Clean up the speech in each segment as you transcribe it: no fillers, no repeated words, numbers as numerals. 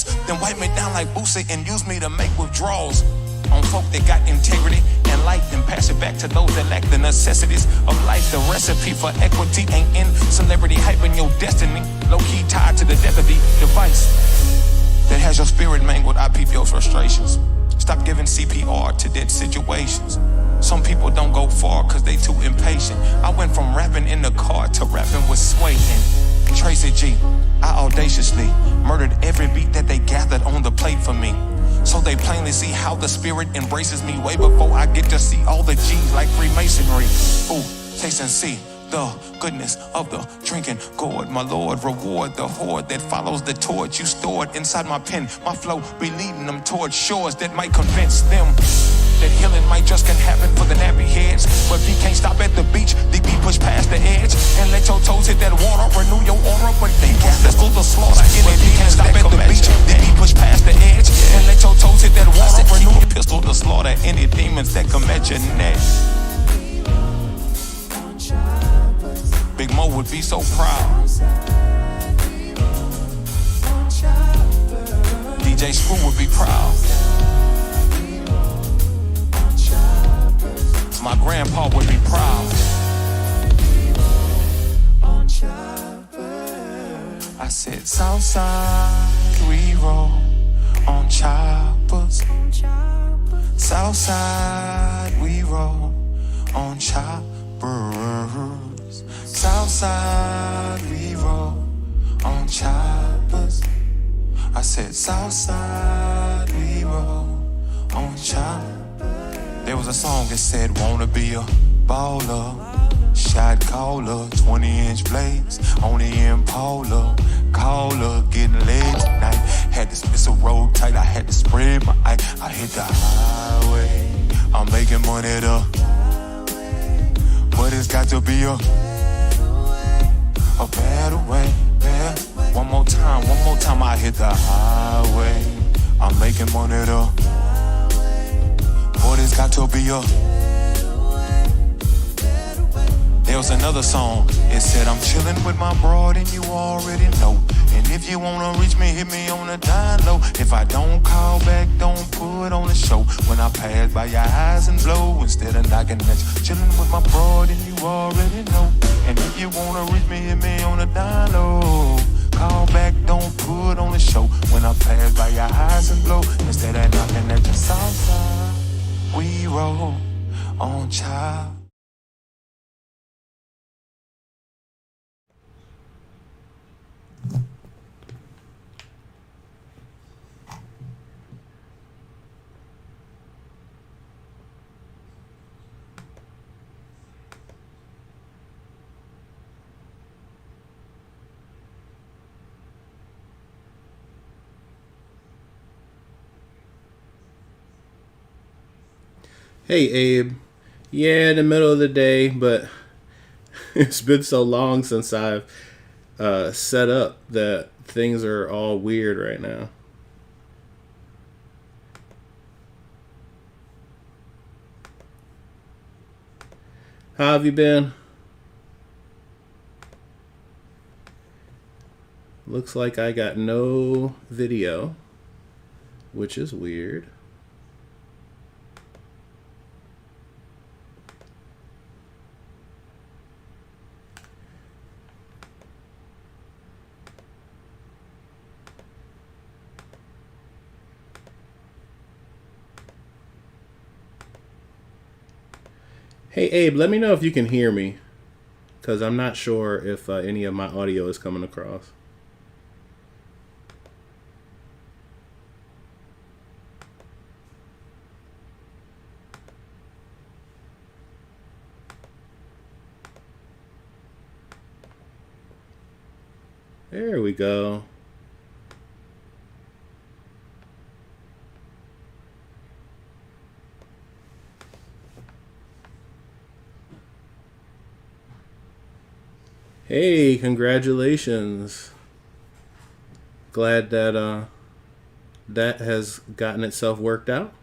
walls, then wipe me down like Boosie and use me to make withdrawals. On folk that got integrity and life, and pass it back to those that lack the necessities of life. The recipe for equity ain't in celebrity hyping your destiny. Low-key tied to the death of the device that has your spirit mangled. I peep your frustrations. Stop giving CPR to dead situations. Some people don't go far cause they too impatient. I went from rapping in the car to rapping with Sway and Tracy G. I audaciously murdered every beat that they gathered on the plate for me, so they plainly see how the spirit embraces me way before I get to see all the G's like Freemasonry. Ooh, taste and see the goodness of the drinking gourd. My Lord, reward the horde that follows the torch you stored inside my pen. My flow be leading them towards shores that might convince them that healing might just can happen for the nappy heads. But if you can't stop at the beach, the beat push past the edge and let your toes hit that water, renew your aura. But they gather full of slaughter. But if you can't stop at the beach, the beat push past the edge and let your toes hit that water, renew your pistol to slaughter any demons that come at your neck. Big Mo would be so proud. DJ Screw would be proud. My grandpa would be proud. I said, Southside, we roll on choppers. Southside, we roll on choppers. Southside, we roll on choppers. I said, Southside, we roll on choppers. There was a song that said, wanna be a baller, shot caller, 20-inch blades, on the Impala, caller, getting laid tonight. Had to spit so roll tight, I had to spread my eye. I hit the highway, I'm making money the but it's got to be a better way, yeah. One more time, I hit the highway, I'm making money the but it's got to be a. There was another song, it said, I'm chilling with my broad and you already know. And if you wanna reach me, hit me on the down low. If I don't call back, don't put on the show. When I pass by your eyes and blow, instead of knocking at you, chilling with my broad and you already know. And if you wanna reach me, hit me on the down low. Call back, don't put on the show. When I pass by your eyes and blow, instead of knocking at your south side, we roll on child. Hey Abe, yeah, in the middle of the day, but it's been so long since I've set up that things are all weird right now. How have you been? Looks like I got no video, which is weird. Hey Abe, let me know if you can hear me, because I'm not sure if any of my audio is coming across. There we go. Hey, congratulations. Glad that that has gotten itself worked out.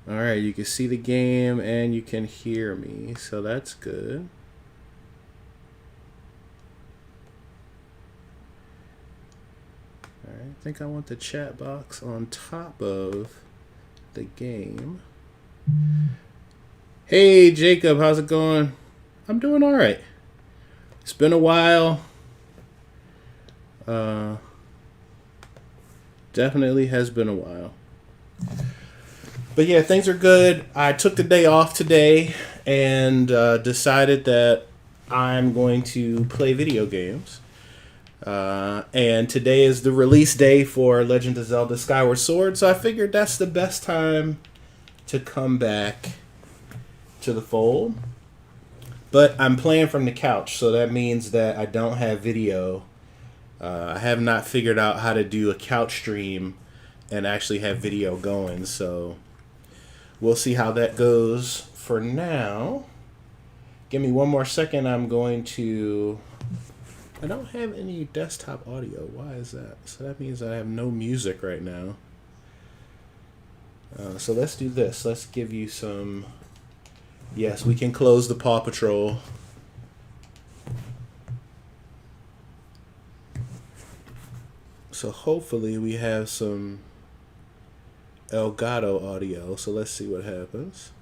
Alright, you can see the game and you can hear me, so that's good. think I want the chat box on top of the game. Hey Jacob, how's it going? I'm doing all right. It's been a while. Definitely has been a while. But yeah, things are good. I took the day off today and decided that I'm going to play video games. And today is the release day for Legend of Zelda Skyward Sword, so I figured that's the best time to come back to the fold. But I'm playing from the couch, so that means that I don't have video. I have not figured out how to do a couch stream and actually have video going, so we'll see how that goes. For now, give me one more second. I'm going to... I don't have any desktop audio. Why is that? So that means I have no music right now. So let's do this. Let's give you some... Yes, we can close the Paw Patrol. So hopefully we have some Elgato audio. So let's see what happens.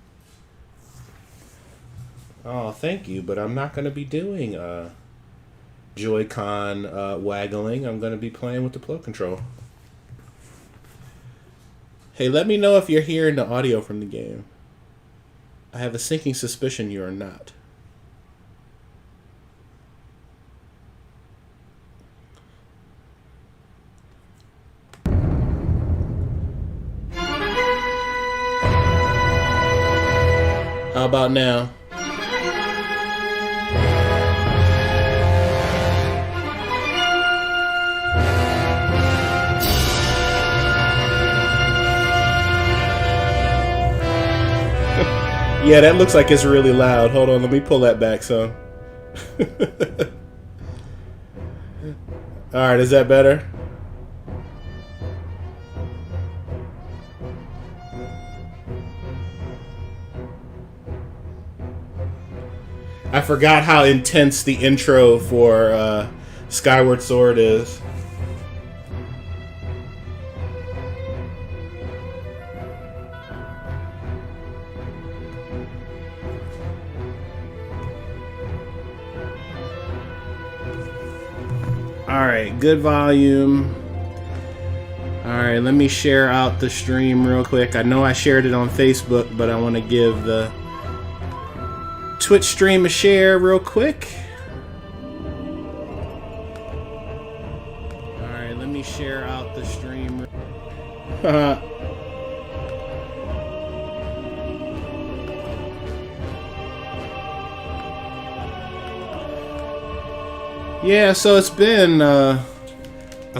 Oh, thank you. But I'm not going to be doing Joy-Con waggling. I'm going to be playing with the Pro Control. Hey, let me know if you're hearing the audio from the game. I have a sinking suspicion you are not. How about now? Yeah, that looks like it's really loud. Hold on, let me pull that back some. Alright, is that better? I forgot how intense the intro for Skyward Sword is. Alright, good volume. Alright, let me share out the stream real quick. I know I shared it on Facebook, but I want to give the Twitch stream a share real quick. Alright, let me share out the stream. Yeah, so it's been a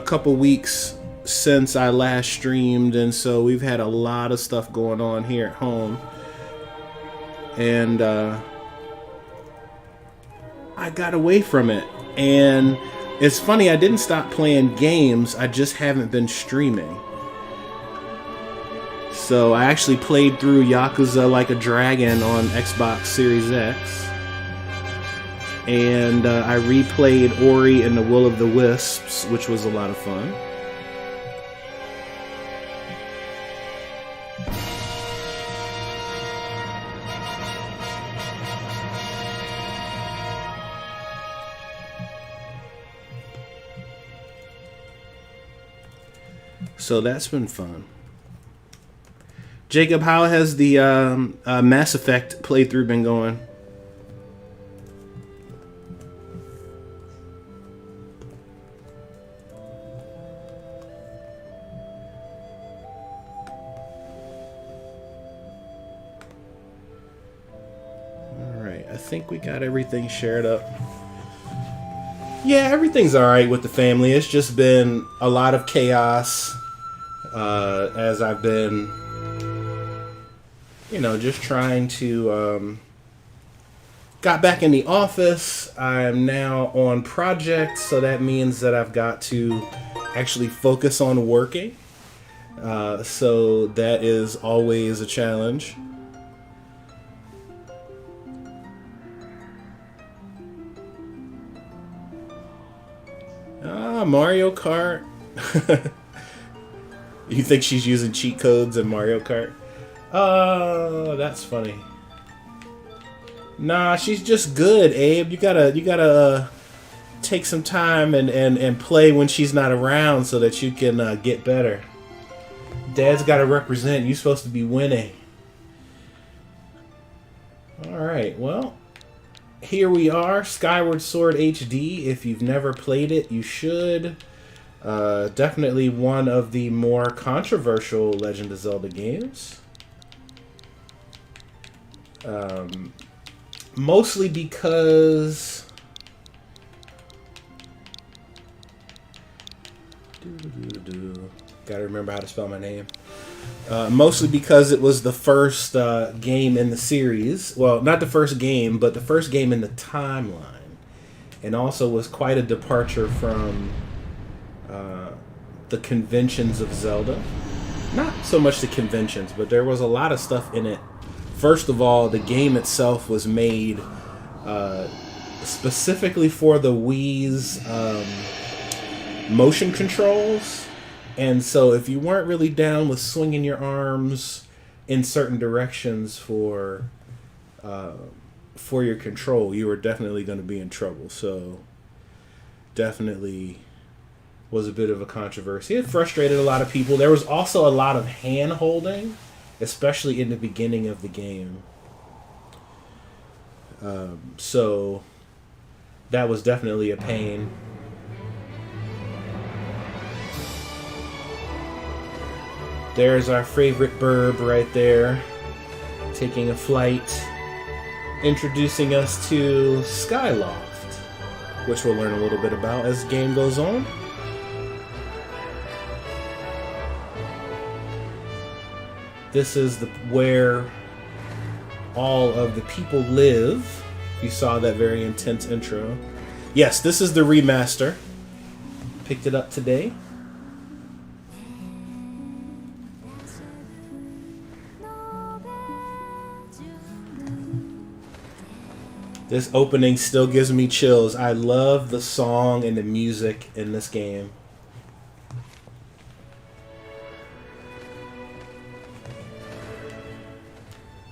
couple weeks since I last streamed, and so we've had a lot of stuff going on here at home. And I got away from it. And it's funny, I didn't stop playing games, I just haven't been streaming. So I actually played through Yakuza Like a Dragon on Xbox Series X. And I replayed Ori and the Will of the Wisps, which was a lot of fun. So that's been fun. Jacob, how has the Mass Effect playthrough been going? I think we got everything shared up. Yeah, everything's alright with the family. It's just been a lot of chaos as I've been, you know, just trying to... got back in the office. I'm now on projects, so that means that I've got to actually focus on working. So that is always a challenge. Mario Kart. You think she's using cheat codes in Mario Kart? Oh, that's funny. Nah, she's just good, Abe. You gotta take some time and play when she's not around so that you can get better. Dad's gotta represent. You're supposed to be winning. Alright, well, here we are, Skyward Sword HD. If you've never played it, you should. Definitely one of the more controversial Legend of Zelda games. Mostly because... Gotta remember how to spell my name. Mostly because it was the first game in the series. Well, not the first game, but the first game in the timeline. And also was quite a departure from the conventions of Zelda. Not so much the conventions, but there was a lot of stuff in it. First of all, the game itself was made specifically for the Wii's motion controls. And so if you weren't really down with swinging your arms in certain directions for your control, you were definitely going to be in trouble. So definitely was a bit of a controversy. It frustrated a lot of people. There was also a lot of hand holding, especially in the beginning of the game. So that was definitely a pain. There's our favorite burb right there, taking a flight, introducing us to Skyloft, which we'll learn a little bit about as the game goes on. This is where all of the people live. You saw that very intense intro. Yes, this is the remaster. Picked it up today. This opening still gives me chills. I love the song and the music in this game.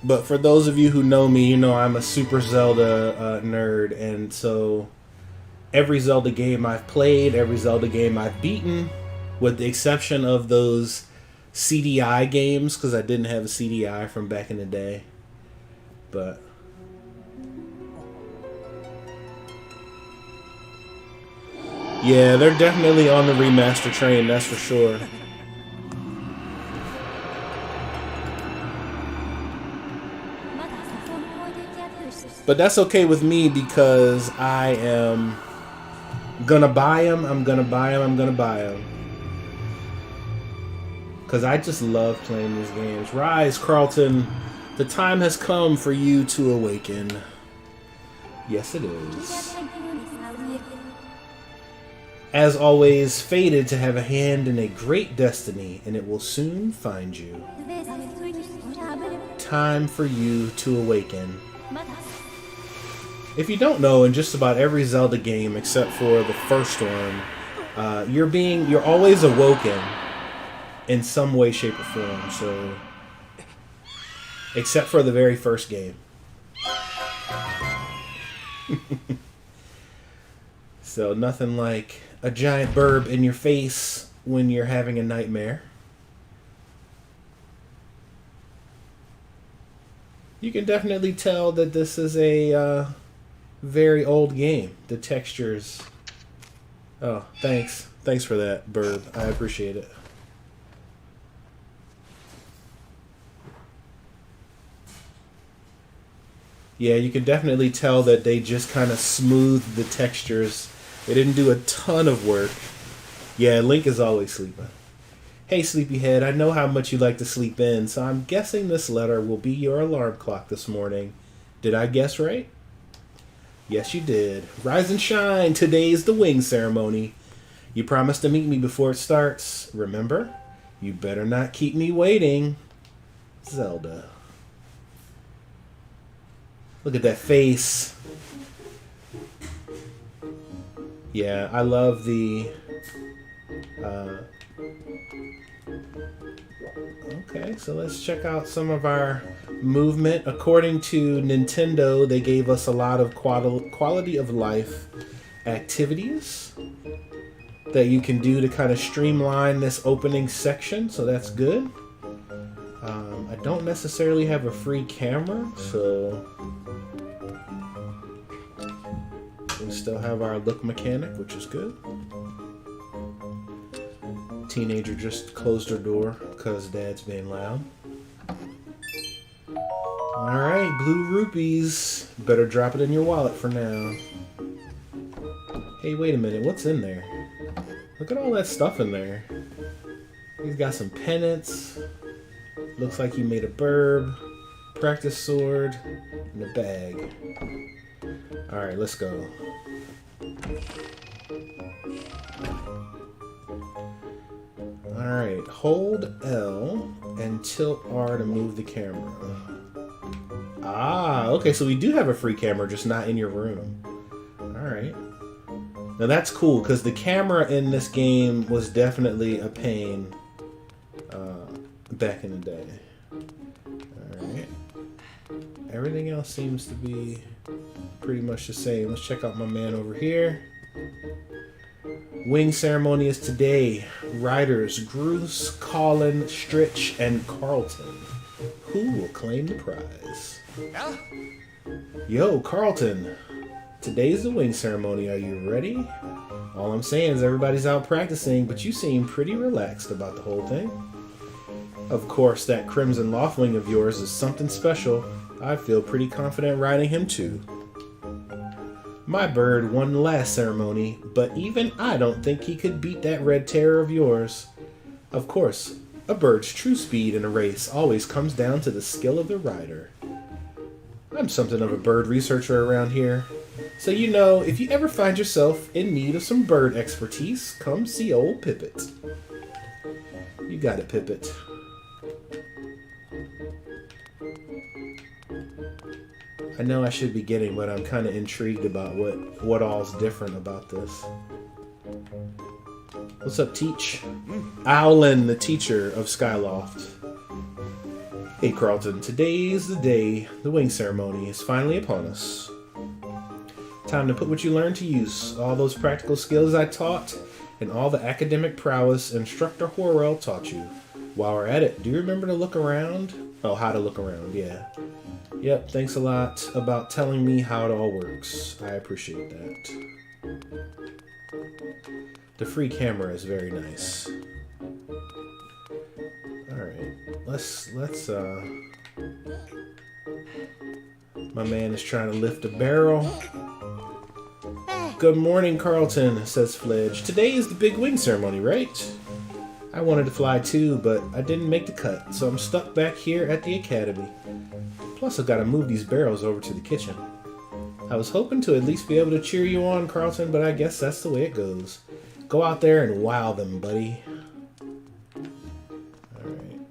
But for those of you who know me, you know I'm a super Zelda nerd, and so every Zelda game I've played, every Zelda game I've beaten, with the exception of those CDI games, because I didn't have a CDI from back in the day. But yeah, they're definitely on the remaster train, that's for sure. But that's okay with me because I am gonna buy them, I'm gonna buy them, I'm gonna buy them. Because I just love playing these games. Rise, Carlton, the time has come for you to awaken. Yes, it is. As always, fated to have a hand in a great destiny, and it will soon find you. Time for you to awaken. If you don't know, in just about every Zelda game except for the first one, you're always awoken in some way, shape, or form. So, except for the very first game. So nothing like a giant burb in your face when you're having a nightmare. You can definitely tell that this is a very old game. The textures. Oh, thanks. Thanks for that, burb. I appreciate it. Yeah, you can definitely tell that they just kind of smoothed the textures. They didn't do a ton of work. Yeah, Link is always sleeping. Hey, sleepyhead, I know how much you like to sleep in, so I'm guessing this letter will be your alarm clock this morning. Did I guess right? Yes, you did. Rise and shine. Today's the wing ceremony. You promised to meet me before it starts. Remember? You better not keep me waiting. Zelda. Look at that face. Yeah, I love the Okay, so let's check out some of our movement. According to Nintendo, they gave us a lot of quality of life activities that you can do to kind of streamline this opening section, so that's good. I don't necessarily have a free camera, so we still have our look mechanic, which is good. Teenager just closed her door because dad's being loud. Alright, blue rupees. Better drop it in your wallet for now. Hey, wait a minute, what's in there? Look at all that stuff in there. He's got some pennants. Looks like he made a burb, practice sword, and a bag. Alright, let's go. Alright, hold L and tilt R to move the camera. Ah, okay, so we do have a free camera, just not in your room. Alright. Now that's cool, because the camera in this game was definitely a pain back in the day. Alright. Everything else seems to be pretty much the same. Let's check out my man over here. Wing ceremony is today. Riders Bruce, Colin, Stritch, and Carlton. Who will claim the prize? Yo, Carlton. Today's the wing ceremony. Are you ready? All I'm saying is everybody's out practicing, but you seem pretty relaxed about the whole thing. Of course, that Crimson Loftwing of yours is something special. I feel pretty confident riding him too. My bird won last ceremony, but even I don't think he could beat that Red Terror of yours. Of course, a bird's true speed in a race always comes down to the skill of the rider. I'm something of a bird researcher around here. So you know, if you ever find yourself in need of some bird expertise, come see old Pippet. You got it, Pippet. I know I should be getting, but I'm kind of intrigued about what all's different about this. What's up, Teach? Owlin, the teacher of Skyloft. Hey, Carlton. Today's the day. The wing ceremony is finally upon us. Time to put what you learned to use. All those practical skills I taught, and all the academic prowess Instructor Horwell taught you. While we're at it, do you remember to look around? Oh, how to look around, yeah. Yep, thanks a lot about telling me how it all works. I appreciate that. The free camera is very nice. Alright, let's my man is trying to lift a barrel. Good morning, Carlton, says Fledge. Today is the big wing ceremony, right? I wanted to fly too, but I didn't make the cut, so I'm stuck back here at the academy. Plus, I've got to move these barrels over to the kitchen. I was hoping to at least be able to cheer you on, Carlton, but I guess that's the way it goes. Go out there and wow them, buddy. Alright.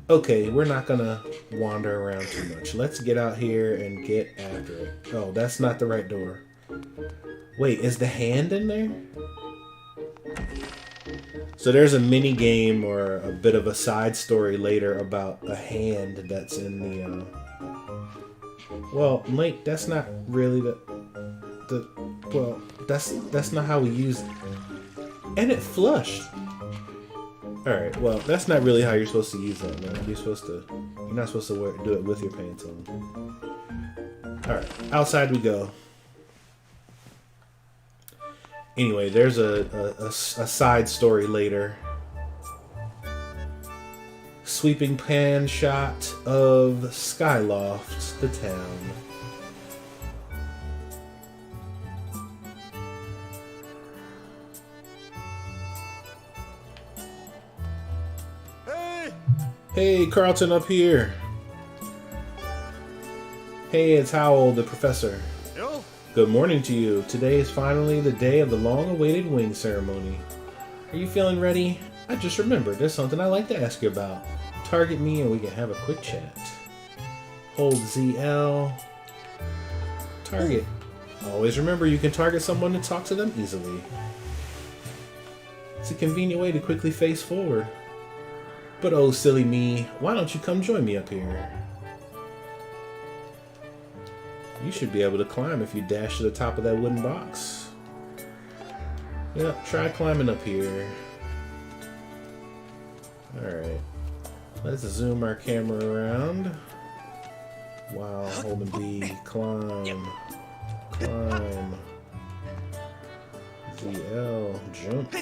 Okay, we're not gonna wander around too much. Let's get out here and get after it. Oh, that's not the right door. Wait, is the hand in there? So there's a mini game or a bit of a side story later about a hand that's in the well, Mike, that's not really well, that's not how we use it. And it flushed. Alright, well, that's not really how you're supposed to use that, man. You're not supposed to do it with your pants on. Alright, outside we go. Anyway, there's a side story later. Sweeping pan shot of Skyloft, the town. Hey, Carlton up here. Hey, it's Howell, the professor. Yo. Good morning to you. Today is finally the day of the long-awaited wing ceremony. Are you feeling ready? I just remembered there's something I'd like to ask you about. Target me and we can have a quick chat. Hold ZL. Target. Always remember you can target someone to talk to them easily. It's a convenient way to quickly face forward. But oh, silly me, why don't you come join me up here? You should be able to climb if you dash to the top of that wooden box. Yep, try climbing up here. Alright. Let's zoom our camera around. While holding B. Climb. Climb. ZL. Jump.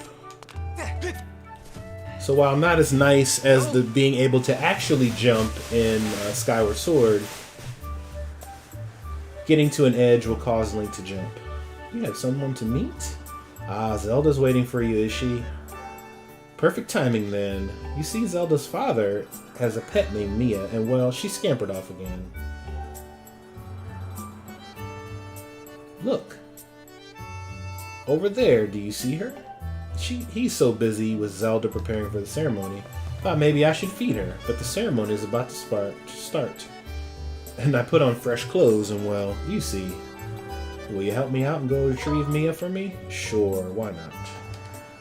So while not as nice as the being able to actually jump in Skyward Sword, getting to an edge will cause Link to jump. You have someone to meet? Ah, Zelda's waiting for you, is she? Perfect timing then. You see, Zelda's father has a pet named Mia, and well, she scampered off again. Look. Over there, do you see her? He's so busy with Zelda preparing for the ceremony. Thought maybe I should feed her, but the ceremony is about to start. And I put on fresh clothes and well, you see. Will you help me out and go retrieve Mia for me? Sure, why not?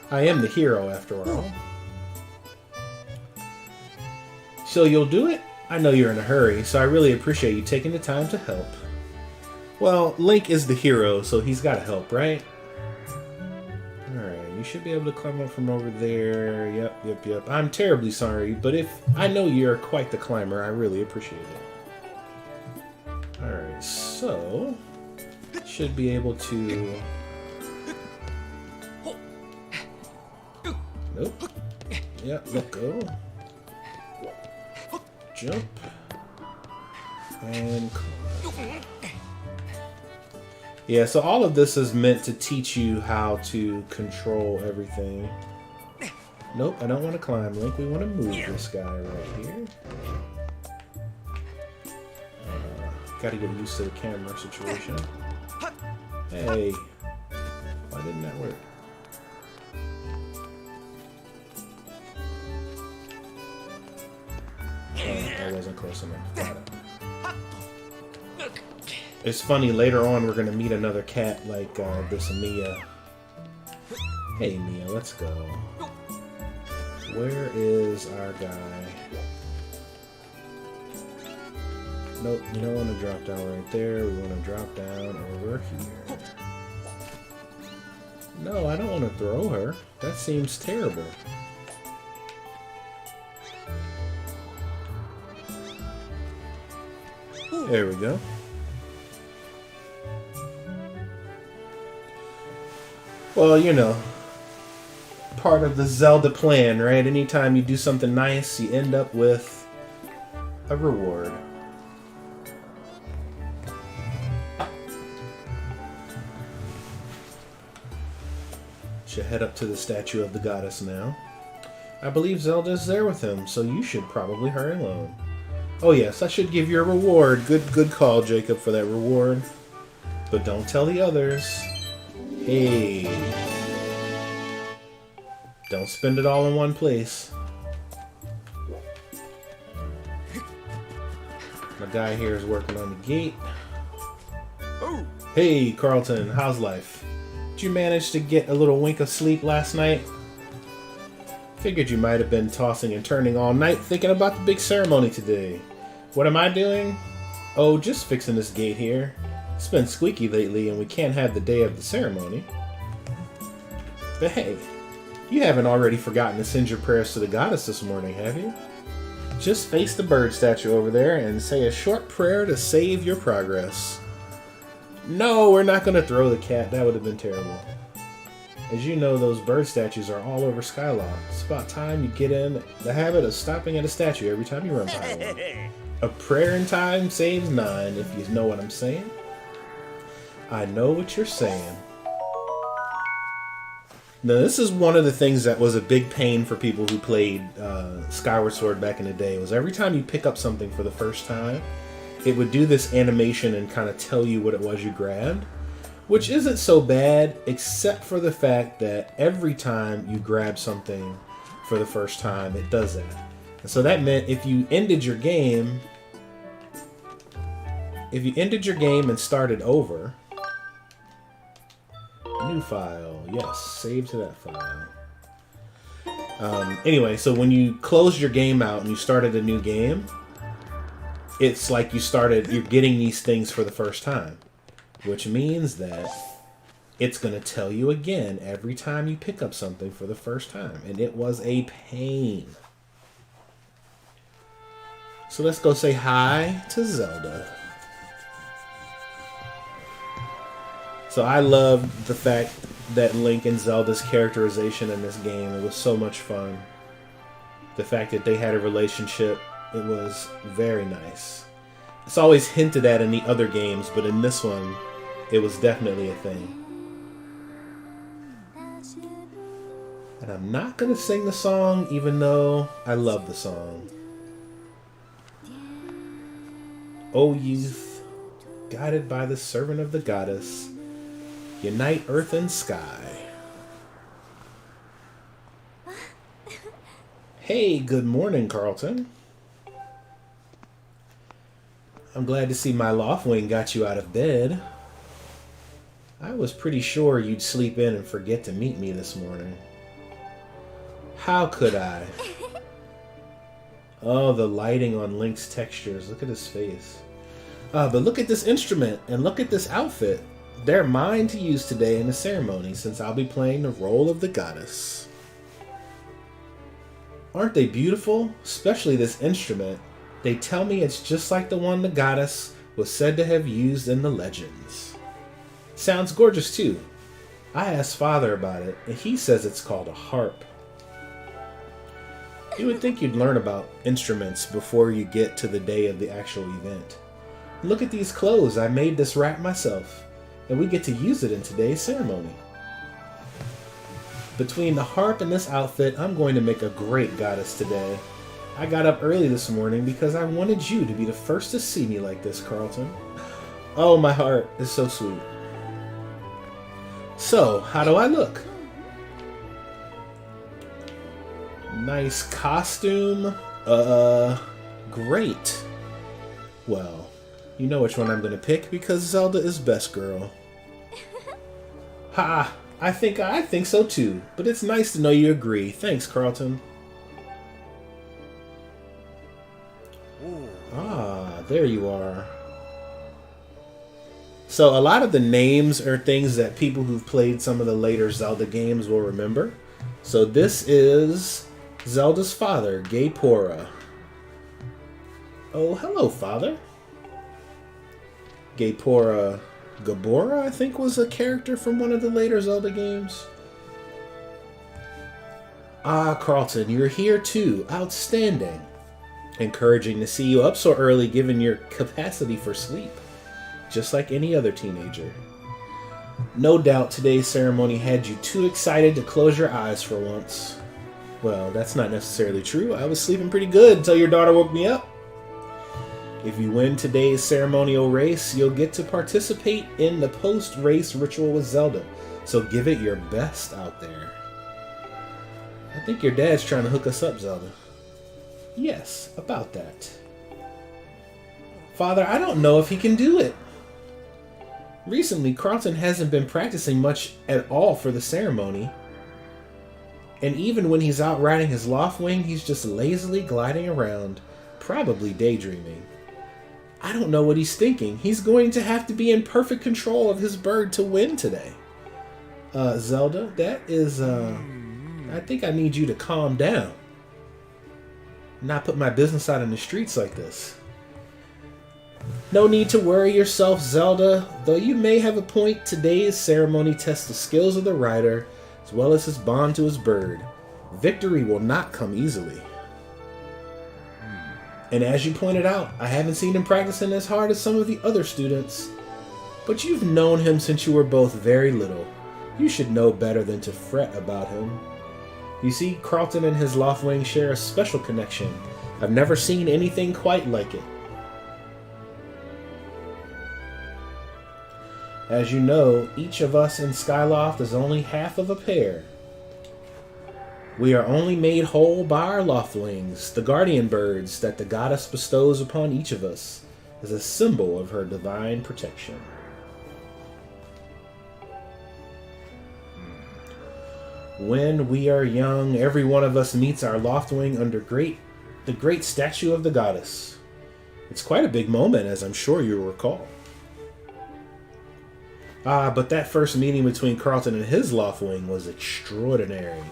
I am the hero after all. So you'll do it? I know you're in a hurry, so I really appreciate you taking the time to help. Well, Link is the hero, so he's gotta help, right? Alright, you should be able to climb up from over there. Yep. I'm terribly sorry, but if I know you're quite the climber, I really appreciate it. Alright, so should be able to... Nope. Yep, let go. Jump. And climb. Yeah, so all of this is meant to teach you how to control everything. Nope, I don't want to climb, Link. We want to move this guy right here. Gotta get used to the camera situation. Hey, why didn't that work? Oh, that wasn't close enough. Got it. It's funny, later on we're gonna meet another cat like this Mia. Hey Mia, let's go. Where is our guy? Nope, we don't want to drop down right there. We want to drop down over here. No, I don't want to throw her. That seems terrible. There we go. Well, you know, part of the Zelda plan, right? Anytime you do something nice, you end up with a reward. Should head up to the statue of the goddess now. I believe Zelda's there with him, so you should probably hurry along. Oh yes, I should give you a reward. Good call, Jacob, for that reward. But don't tell the others. Hey. Don't spend it all in one place. My guy here is working on the gate. Hey, Carlton, how's life? Did you manage to get a little wink of sleep last night? Figured you might have been tossing and turning all night thinking about the big ceremony today. What am I doing? Oh, just fixing this gate here. It's been squeaky lately and we can't have the day of the ceremony. But hey, you haven't already forgotten to send your prayers to the goddess this morning, have you? Just face the bird statue over there and say a short prayer to save your progress. No, we're not going to throw the cat. That would have been terrible. As you know, those bird statues are all over Skyloft. It's about time you get in the habit of stopping at a statue every time you run by one. A prayer in time saves 9, if you know what I'm saying. I know what you're saying. Now, this is one of the things that was a big pain for people who played Skyward Sword back in the day. Was every time you pick up something for the first time, it would do this animation and kind of tell you what it was you grabbed, which isn't so bad, except for the fact that every time you grab something for the first time, it does that. And so that meant if you ended your game and started over, new file, yes, save to that file. Anyway, so when you closed your game out and you started a new game, it's like you're getting these things for the first time, which means that it's going to tell you again every time you pick up something for the first time. And it was a pain. So let's go say hi to Zelda. So I loved the fact that Link and Zelda's characterization in this game, it was so much fun. The fact that they had a relationship, it was very nice. It's always hinted at in the other games, but in this one, it was definitely a thing. And I'm not going to sing the song, even though I love the song. O youth, guided by the servant of the goddess, unite earth and sky. Hey, good morning, Carlton. I'm glad to see my Loftwing got you out of bed. I was pretty sure you'd sleep in and forget to meet me this morning. How could I? Oh, the lighting on Link's textures. Look at his face. But look at this instrument and look at this outfit. They're mine to use today in the ceremony since I'll be playing the role of the goddess. Aren't they beautiful? Especially this instrument. They tell me it's just like the one the goddess was said to have used in the legends. Sounds gorgeous too. I asked Father about it, and he says it's called a harp. You would think you'd learn about instruments before you get to the day of the actual event. Look at these clothes. I made this wrap myself, and we get to use it in today's ceremony. Between the harp and this outfit, I'm going to make a great goddess today. I got up early this morning because I wanted you to be the first to see me like this, Carlton. Oh, my heart is so sweet. So, how do I look? Nice costume. Great. Well, you know which one I'm going to pick because Zelda is best girl. Ha! I think so too, but it's nice to know you agree. Thanks, Carlton. Ah, there you are. So a lot of the names are things that people who've played some of the later Zelda games will remember. So this is Zelda's father, Gaepora. Oh, hello, father. Gaepora Gabora, I think, was a character from one of the later Zelda games. Ah, Carlton, you're here too. Outstanding. Encouraging to see you up so early given your capacity for sleep. Just like any other teenager. No doubt today's ceremony had you too excited to close your eyes for once. Well, that's not necessarily true. I was sleeping pretty good until your daughter woke me up. If you win today's ceremonial race, you'll get to participate in the post-race ritual with Zelda. So give it your best out there. I think your dad's trying to hook us up, Zelda. Yes, about that. Father, I don't know if he can do it. Recently, Carlton hasn't been practicing much at all for the ceremony. And even when he's out riding his Loftwing, he's just lazily gliding around, probably daydreaming. I don't know what he's thinking. He's going to have to be in perfect control of his bird to win today. Zelda, that is, I think I need you to calm down. Not put my business out in the streets like this. No need to worry yourself, Zelda. Though you may have a point, today's ceremony tests the skills of the rider, as well as his bond to his bird. Victory will not come easily. And as you pointed out, I haven't seen him practicing as hard as some of the other students. But you've known him since you were both very little. You should know better than to fret about him. You see, Carlton and his Loftwing share a special connection. I've never seen anything quite like it. As you know, each of us in Skyloft is only half of a pair. We are only made whole by our Loftwings, the guardian birds that the goddess bestows upon each of us as a symbol of her divine protection. When we are young, every one of us meets our loftwing under the great statue of the goddess. It's quite a big moment, as I'm sure you'll recall. Ah, but that first meeting between Carlton and his loftwing was extraordinary.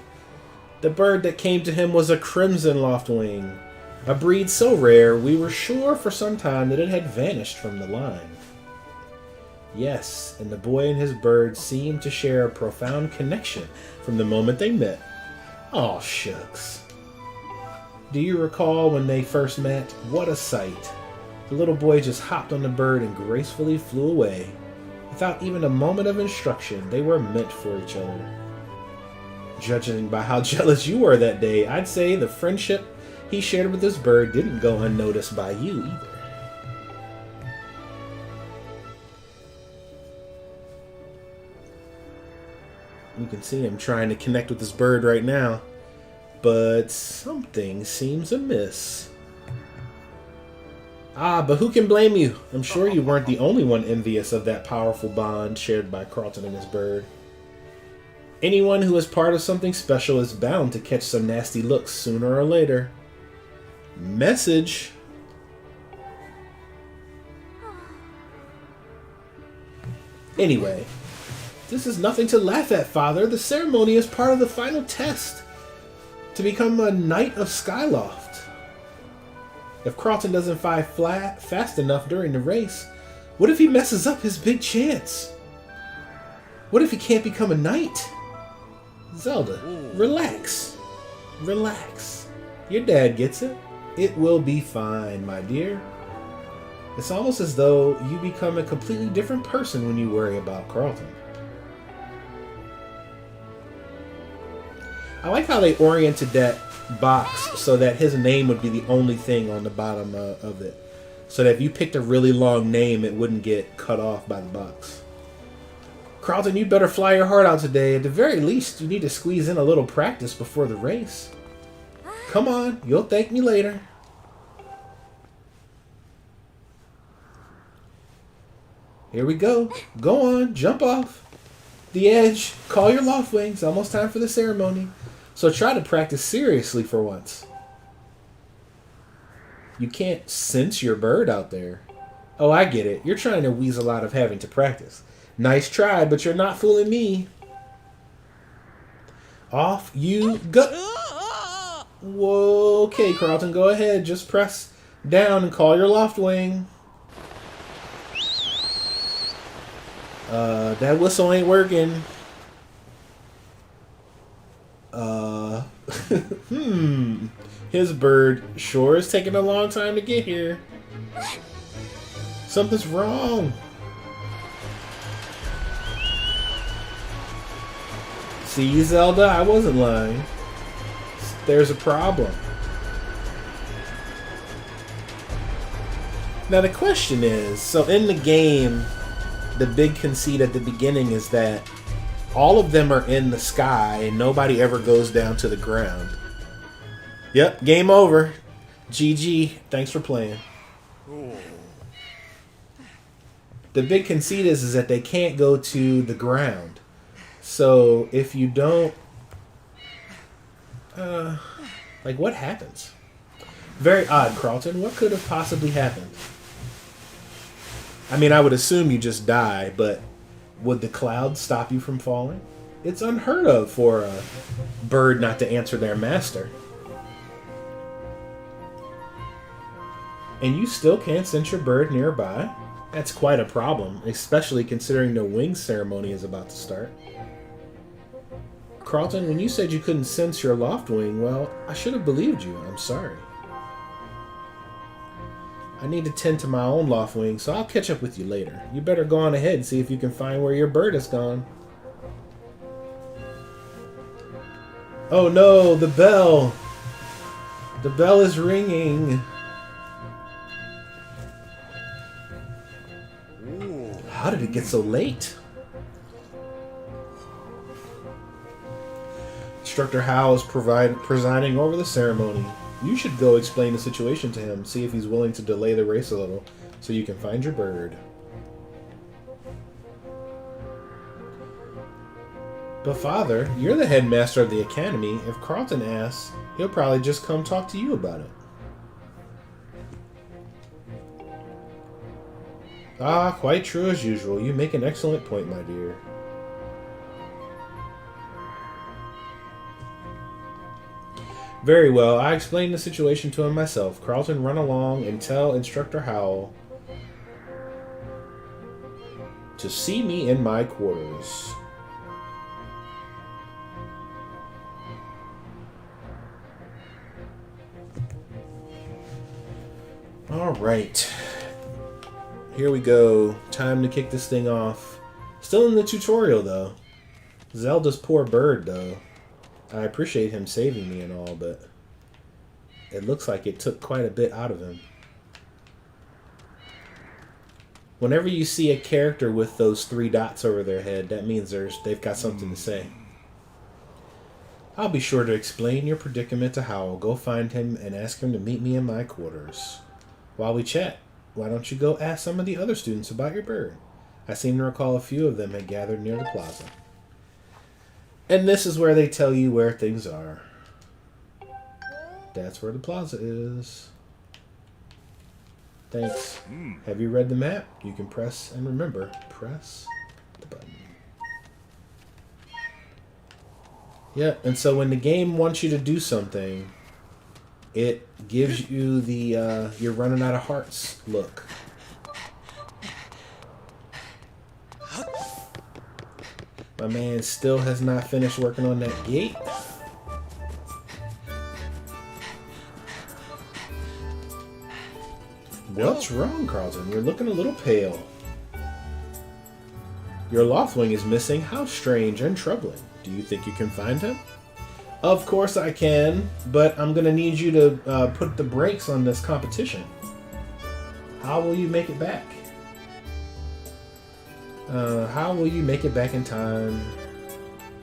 The bird that came to him was a crimson loftwing, a breed so rare we were sure for some time that it had vanished from the line. Yes, and the boy and his bird seemed to share a profound connection from the moment they met. Aw, shucks. Do you recall when they first met? What a sight. The little boy just hopped on the bird and gracefully flew away. Without even a moment of instruction, they were meant for each other. Judging by how jealous you were that day, I'd say the friendship he shared with this bird didn't go unnoticed by you either. You can see him trying to connect with this bird right now, but something seems amiss. Ah, but who can blame you? I'm sure you weren't the only one envious of that powerful bond shared by Carlton and his bird. Anyone who is part of something special is bound to catch some nasty looks sooner or later. Message. Anyway, this is nothing to laugh at, Father. The ceremony is part of the final test to become a Knight of Skyloft. If Carlton doesn't fly fast enough during the race, what if he messes up his big chance? What if he can't become a knight? Zelda, relax. Relax. Your dad gets it. It will be fine, my dear. It's almost as though you become a completely different person when you worry about Carlton. I like how they oriented that box so that his name would be the only thing on the bottom of it. So that if you picked a really long name, it wouldn't get cut off by the box. Carlton, you better fly your heart out today. At the very least, you need to squeeze in a little practice before the race. Come on, you'll thank me later. Here we go. Go on, jump off the edge. Call your loftwings. Almost time for the ceremony. So try to practice seriously for once. You can't sense your bird out there. Oh, I get it. You're trying to weasel out of having to practice. Nice try, but you're not fooling me. Off you go. Whoa, okay, Carlton, go ahead. Just press down and call your loftwing. That whistle ain't working. His bird sure is taking a long time to get here. Something's wrong. See, Zelda, I wasn't lying. There's a problem. Now the question is, so in the game, the big conceit at the beginning is that all of them are in the sky and nobody ever goes down to the ground. Yep, game over. GG. Thanks for playing. The big conceit is that they can't go to the ground. So if you don't... like, what happens? Very odd, Carlton. What could have possibly happened? I mean, I would assume you just die, but would the clouds stop you from falling? It's unheard of for a bird not to answer their master. And you still can't sense your bird nearby? That's quite a problem, especially considering the wing ceremony is about to start. Carlton, when you said you couldn't sense your loftwing, well, I should have believed you. I'm sorry. I need to tend to my own loftwing, so I'll catch up with you later. You better go on ahead and see if you can find where your bird has gone. Oh no, the bell! The bell is ringing. How did it get so late? Instructor Hal is presiding over the ceremony. You should go explain the situation to him, see if he's willing to delay the race a little, so you can find your bird. But Father, you're the headmaster of the academy. If Carlton asks, he'll probably just come talk to you about it. Ah, quite true as usual. You make an excellent point, my dear. Very well, I explained the situation to him myself. Carlton, run along and tell Instructor Howell to see me in my quarters. Alright. Here we go. Time to kick this thing off. Still in the tutorial, though. Zelda's poor bird, though. I appreciate him saving me and all, but it looks like it took quite a bit out of him. Whenever you see a character with those 3 dots over their head, that means they've got something to say. I'll be sure to explain your predicament to Howell. Go find him and ask him to meet me in my quarters. While we chat, why don't you go ask some of the other students about your bird? I seem to recall a few of them had gathered near the plaza. And this is where they tell you where things are. That's where the plaza is. Thanks. Have you read the map? You can press and remember. Press the button. Yeah, and so when the game wants you to do something, it gives you the you're running out of hearts look. My man still has not finished working on that gate. What's wrong, Carlton? You're looking a little pale. Your Loftwing is missing. How strange and troubling. Do you think you can find him? Of course I can, but I'm going to need you to put the brakes on this competition. How will you make it back? How will you make it back in time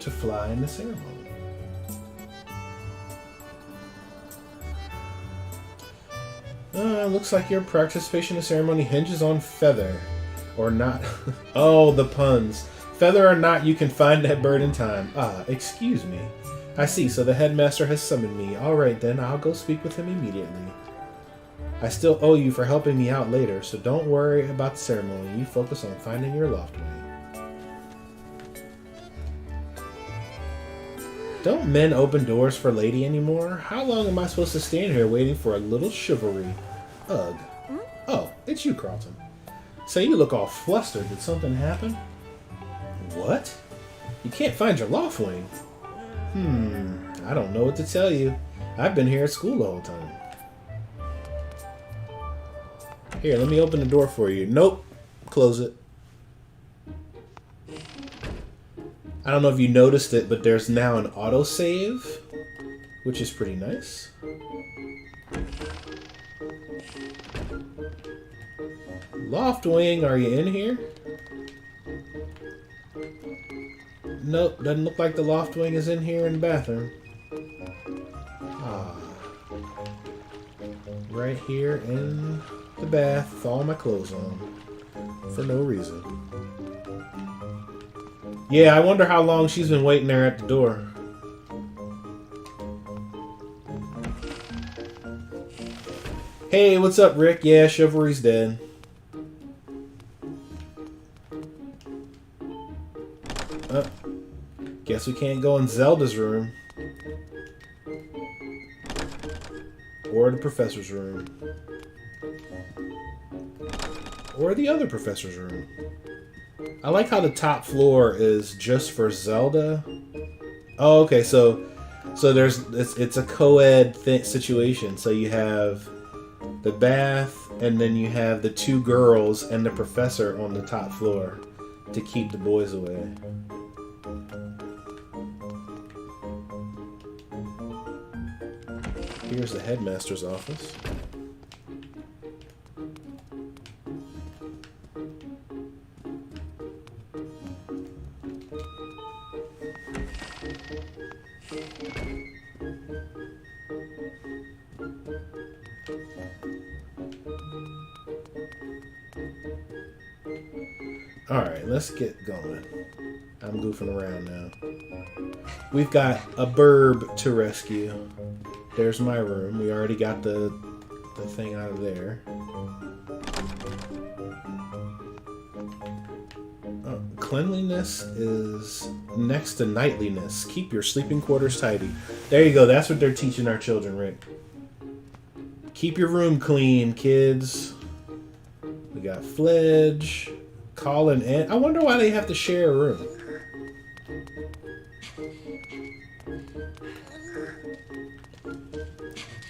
to fly in the ceremony? Looks like your participation in the ceremony hinges on feather or not. Oh, the puns. Feather or not, you can find that bird in time. Ah, excuse me. I see, so the headmaster has summoned me. Alright then, I'll go speak with him immediately. I still owe you for helping me out later, so don't worry about the ceremony. You focus on finding your Loftwing. Don't men open doors for lady anymore? How long am I supposed to stand here waiting for a little chivalry? Ugh. Oh, it's you, Carlton. Say, you look all flustered. Did something happen? What? You can't find your Loftwing? I don't know what to tell you. I've been here at school the whole time. Here, let me open the door for you. Nope. Close it. I don't know if you noticed it, but there's now an autosave, which is pretty nice. Loftwing, are you in here? Nope, doesn't look like the Loftwing is in here in the bathroom. Ah. Right here in the bath with all my clothes on. For no reason. Yeah, I wonder how long she's been waiting there at the door. Hey, what's up, Rick? Yeah, Chivalry's dead. Guess we can't go in Zelda's room. Or the professor's room. Or the other professor's room. I like how the top floor is just for Zelda. Oh, okay, so there's it's a co-ed situation. So you have the bath, and then you have the 2 girls and the professor on the top floor to keep the boys away. Here's the headmaster's office. Alright, let's get going. I'm goofing around now. We've got a burb to rescue. There's my room. We already got the thing out of there. Cleanliness is next to nightliness. Keep your sleeping quarters tidy. There you go. That's what they're teaching our children, Rick. Keep your room clean, kids. We got Fledge, Colin, and I wonder why they have to share a room.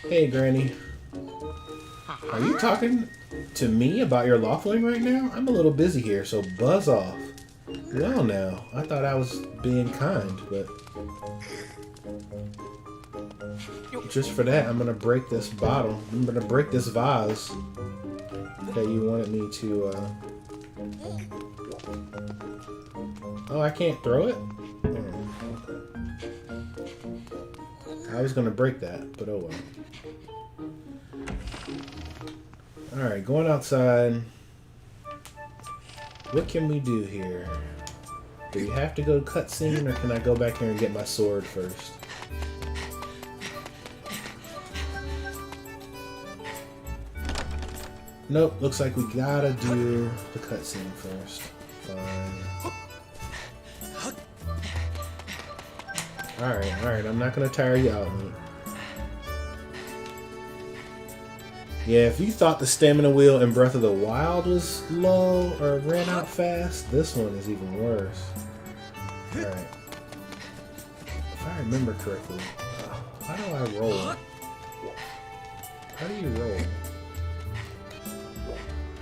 Hey, Granny. Are you talking to me about your Loftwing right now? I'm a little busy here, so buzz off. Well, now, I thought I was being kind, but just for that, I'm gonna break this bottle. I'm gonna break this vase that you wanted me to. Oh, I can't throw it? Oh, okay. I was gonna break that, but oh well. Alright, going outside. What can we do here? Do we have to go cutscene, or can I go back here and get my sword first? Nope, looks like we gotta do the cutscene first. Fine. Alright, I'm not gonna tire you out, mate. Yeah, if you thought the stamina wheel in Breath of the Wild was low or ran out fast, this one is even worse. Alright. If I remember correctly, how do I roll? How do you roll?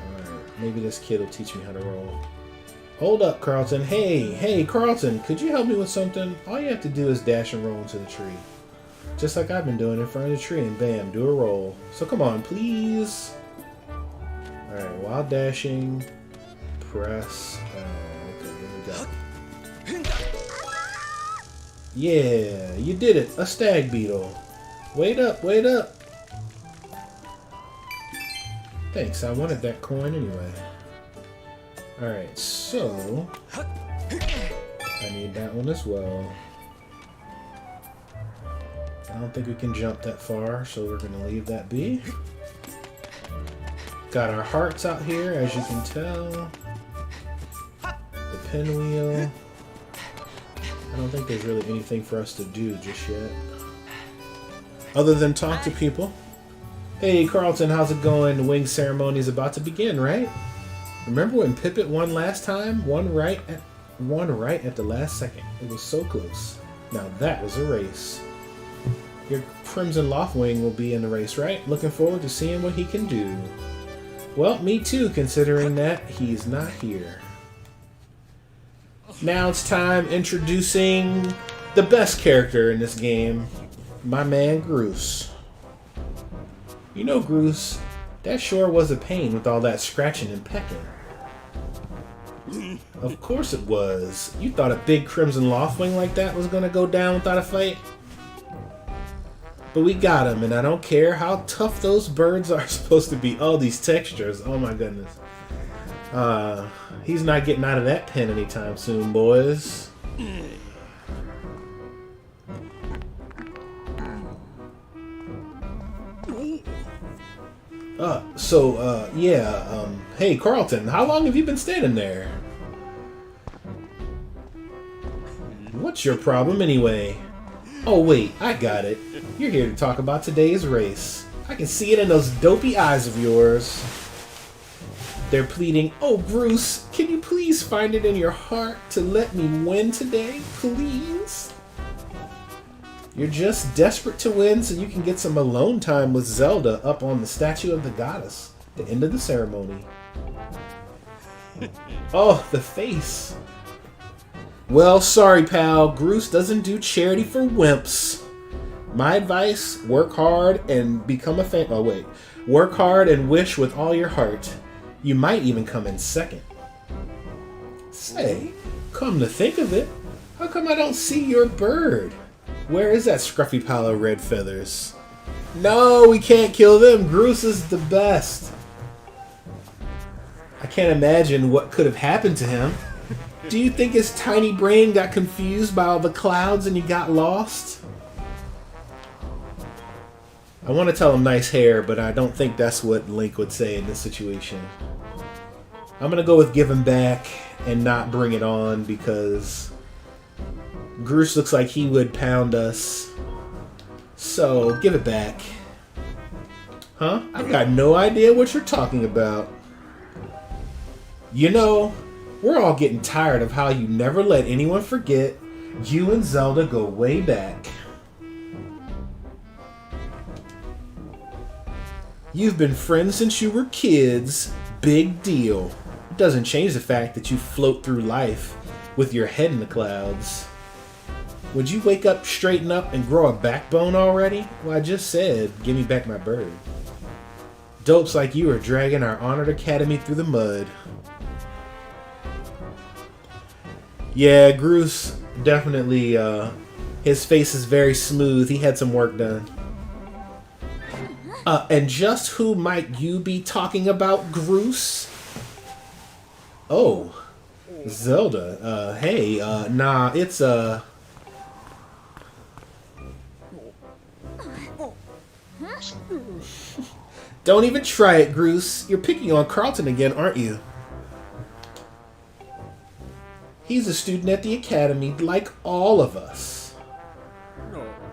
Alright, maybe this kid will teach me how to roll. Hold up, Carlton. Hey, Carlton, could you help me with something? All you have to do is dash and roll into the tree. Just like I've been doing in front of the tree, and bam, do a roll. So come on, please. Alright, while dashing, press. Okay, here we go. Yeah, you did it. A stag beetle. Wait up, wait up. Thanks, I wanted that coin anyway. Alright, so I need that one as well. I don't think we can jump that far, so we're going to leave that be. Got our hearts out here, as you can tell. The pinwheel. I don't think there's really anything for us to do just yet. Other than talk to people. Hey, Carlton, how's it going? The wing ceremony is about to begin, right? Remember when Pippet won last time? Won right at the last second. It was so close. Now that was a race. Your Crimson Loftwing will be in the race, right? Looking forward to seeing what he can do. Well, me too, considering that he's not here. Now it's time introducing the best character in this game, my man Groose. You know, Groose, that sure was a pain with all that scratching and pecking. Of course it was. You thought a big Crimson Loftwing like that was gonna go down without a fight? But we got him, and I don't care how tough those birds are supposed to be. Oh, these textures. Oh my goodness. He's not getting out of that pen anytime soon, boys. Hey, Carlton, how long have you been standing there? What's your problem anyway? Oh wait, I got it. You're here to talk about today's race. I can see it in those dopey eyes of yours. They're pleading, oh Bruce, can you please find it in your heart to let me win today, please? You're just desperate to win so you can get some alone time with Zelda up on the statue of the goddess. The end of the ceremony. Oh, the face. Well, sorry, pal. Groose doesn't do charity for wimps. My advice, work hard and become a fan. Oh, wait. Work hard and wish with all your heart. You might even come in second. Say, come to think of it, how come I don't see your bird? Where is that scruffy pile of red feathers? No, we can't kill them. Groose is the best. I can't imagine what could have happened to him. Do you think his tiny brain got confused by all the clouds and he got lost? I want to tell him nice hair, but I don't think that's what Link would say in this situation. I'm going to go with give him back and not bring it on because Groose looks like he would pound us. So, give it back. Huh? I've got no idea what you're talking about. You know, we're all getting tired of how you never let anyone forget you and Zelda go way back. You've been friends since you were kids. Big deal. It doesn't change the fact that you float through life with your head in the clouds. Would you wake up, straighten up, and grow a backbone already? Well, I just said, give me back my bird. Dopes like you are dragging our honored academy through the mud. Yeah, Groose, definitely, his face is very smooth. He had some work done. And just who might you be talking about, Groose? Oh, Zelda. Hey, nah, it's, Don't even try it, Groose. You're picking on Carlton again, aren't you? He's a student at the academy, like all of us.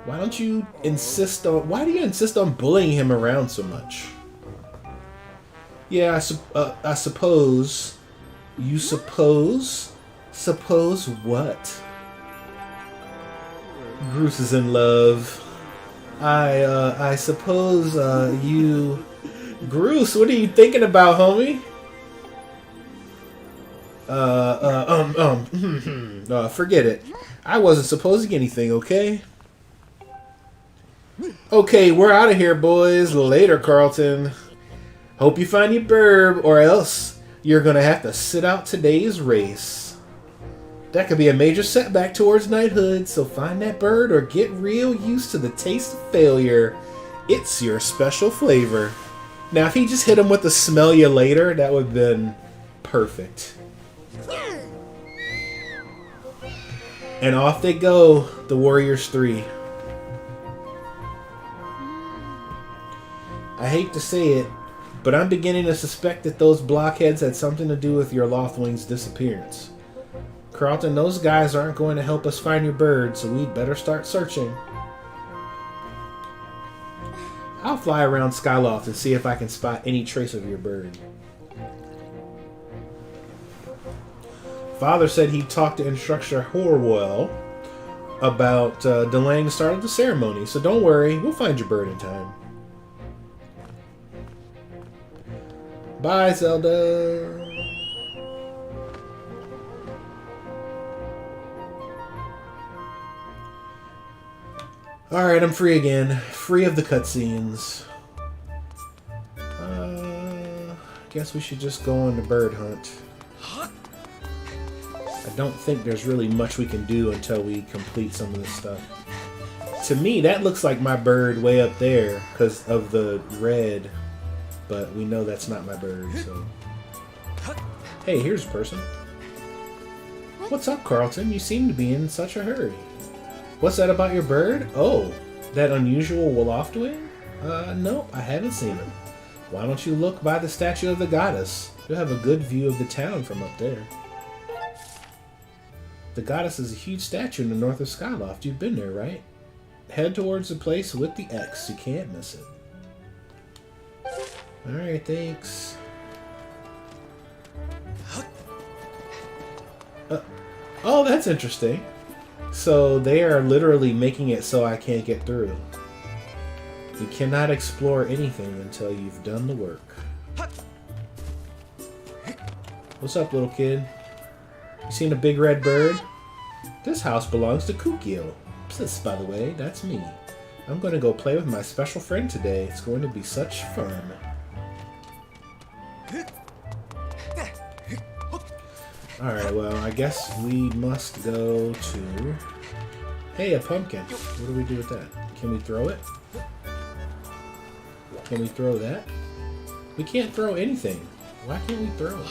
Why do you insist on bullying him around so much? Yeah, I suppose. You suppose? Suppose what? Groose is in love. I suppose, you... Groose, what are you thinking about, homie? Forget it. I wasn't supposing anything, okay? Okay, we're out of here, boys. Later, Carlton. Hope you find your burb, or else you're gonna have to sit out today's race. That could be a major setback towards knighthood, so find that bird or get real used to the taste of failure. It's your special flavor. Now, if he just hit him with the smell you later, that would have been perfect. And off they go, the Warriors 3. I hate to say it, but I'm beginning to suspect that those blockheads had something to do with your Lothwing's disappearance. Carlton, those guys aren't going to help us find your bird, so we'd better start searching. I'll fly around Skyloft and see if I can spot any trace of your bird. Father said he'd talk to Instructor Horwell about delaying the start of the ceremony, so don't worry, we'll find your bird in time. Bye, Zelda. Alright, I'm free again. Free of the cutscenes. Guess we should just go on the bird hunt. I don't think there's really much we can do until we complete some of this stuff. To me, that looks like my bird way up there because of the red. But we know that's not my bird, so... Hey, here's a person. What's up, Carlton? You seem to be in such a hurry. What's that about your bird? Oh, that unusual Wolofwing? No, I haven't seen him. Why don't you look by the statue of the goddess? You'll have a good view of the town from up there. The goddess is a huge statue in the north of Skyloft. You've been there, right? Head towards the place with the X. You can't miss it. Alright, thanks. Oh, that's interesting. So they are literally making it so I can't get through. You cannot explore anything until you've done the work. What's up, little kid? You seen a big red bird? This house belongs to Kukio. Psst, by the way, that's me. I'm going to go play with my special friend today. It's going to be such fun. Alright, well, I guess we must go to... Hey, a pumpkin. What do we do with that? Can we throw it? Can we throw that? We can't throw anything. Why can't we throw it?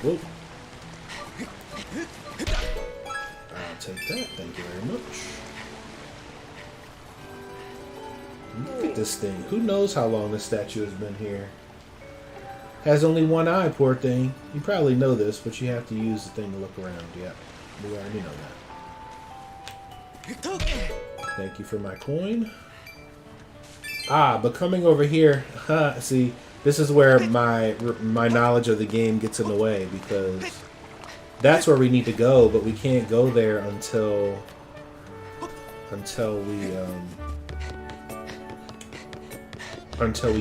Whoop. I'll take that. Thank you very much. Look at this thing. Who knows how long this statue has been here? Has only one eye, poor thing. You probably know this, but you have to use the thing to look around. Yep, we already know that. Thank you for my coin. Ah, but coming over here, see, this is where my knowledge of the game gets in the way, because that's where we need to go, but we can't go there until we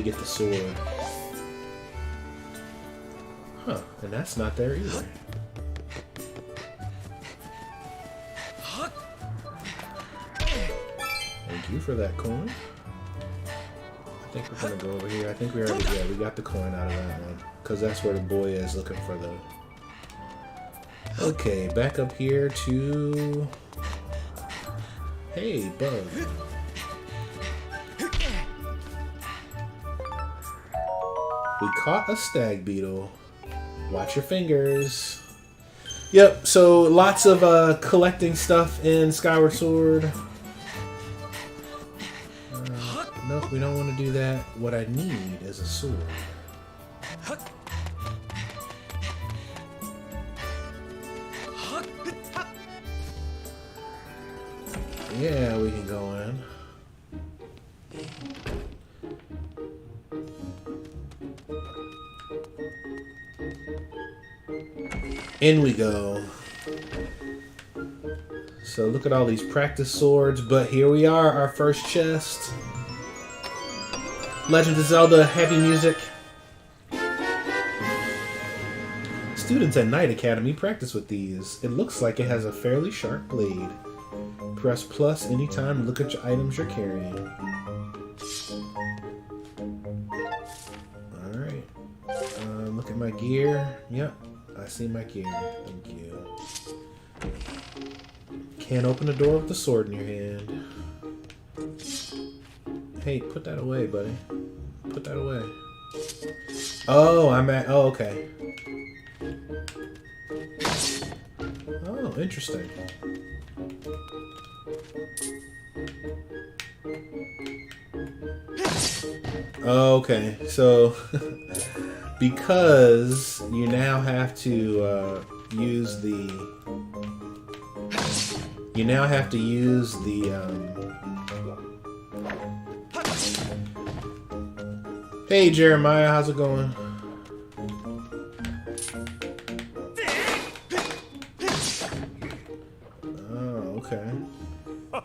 get the sword. Huh, and that's not there either. Thank you for that coin. I think we're gonna go over here. I think we already, yeah, we got the coin out of that one. Because that's where the boy is looking for the... Okay, back up here to... Hey, bug. We caught a stag beetle. Watch your fingers. Yep, so lots of collecting stuff in Skyward Sword. Nope, we don't want to do that. What I need is a sword. Yeah, we can go in. In we go. So look at all these practice swords, but here we are, our first chest. Legend of Zelda, heavy music. Students at Knight Academy practice with these. It looks like it has a fairly sharp blade. Press plus anytime to look at your items you're carrying. Alright. Look at my gear. Yep, I see my gear. Thank you. Can't open the door with the sword in your hand. Hey, put that away, buddy. Put that away. Oh, I'm at... Oh, okay. Oh, interesting. Okay, so... because you now have to use the... You now have to use the... Hey Jeremiah, how's it going? Oh, okay.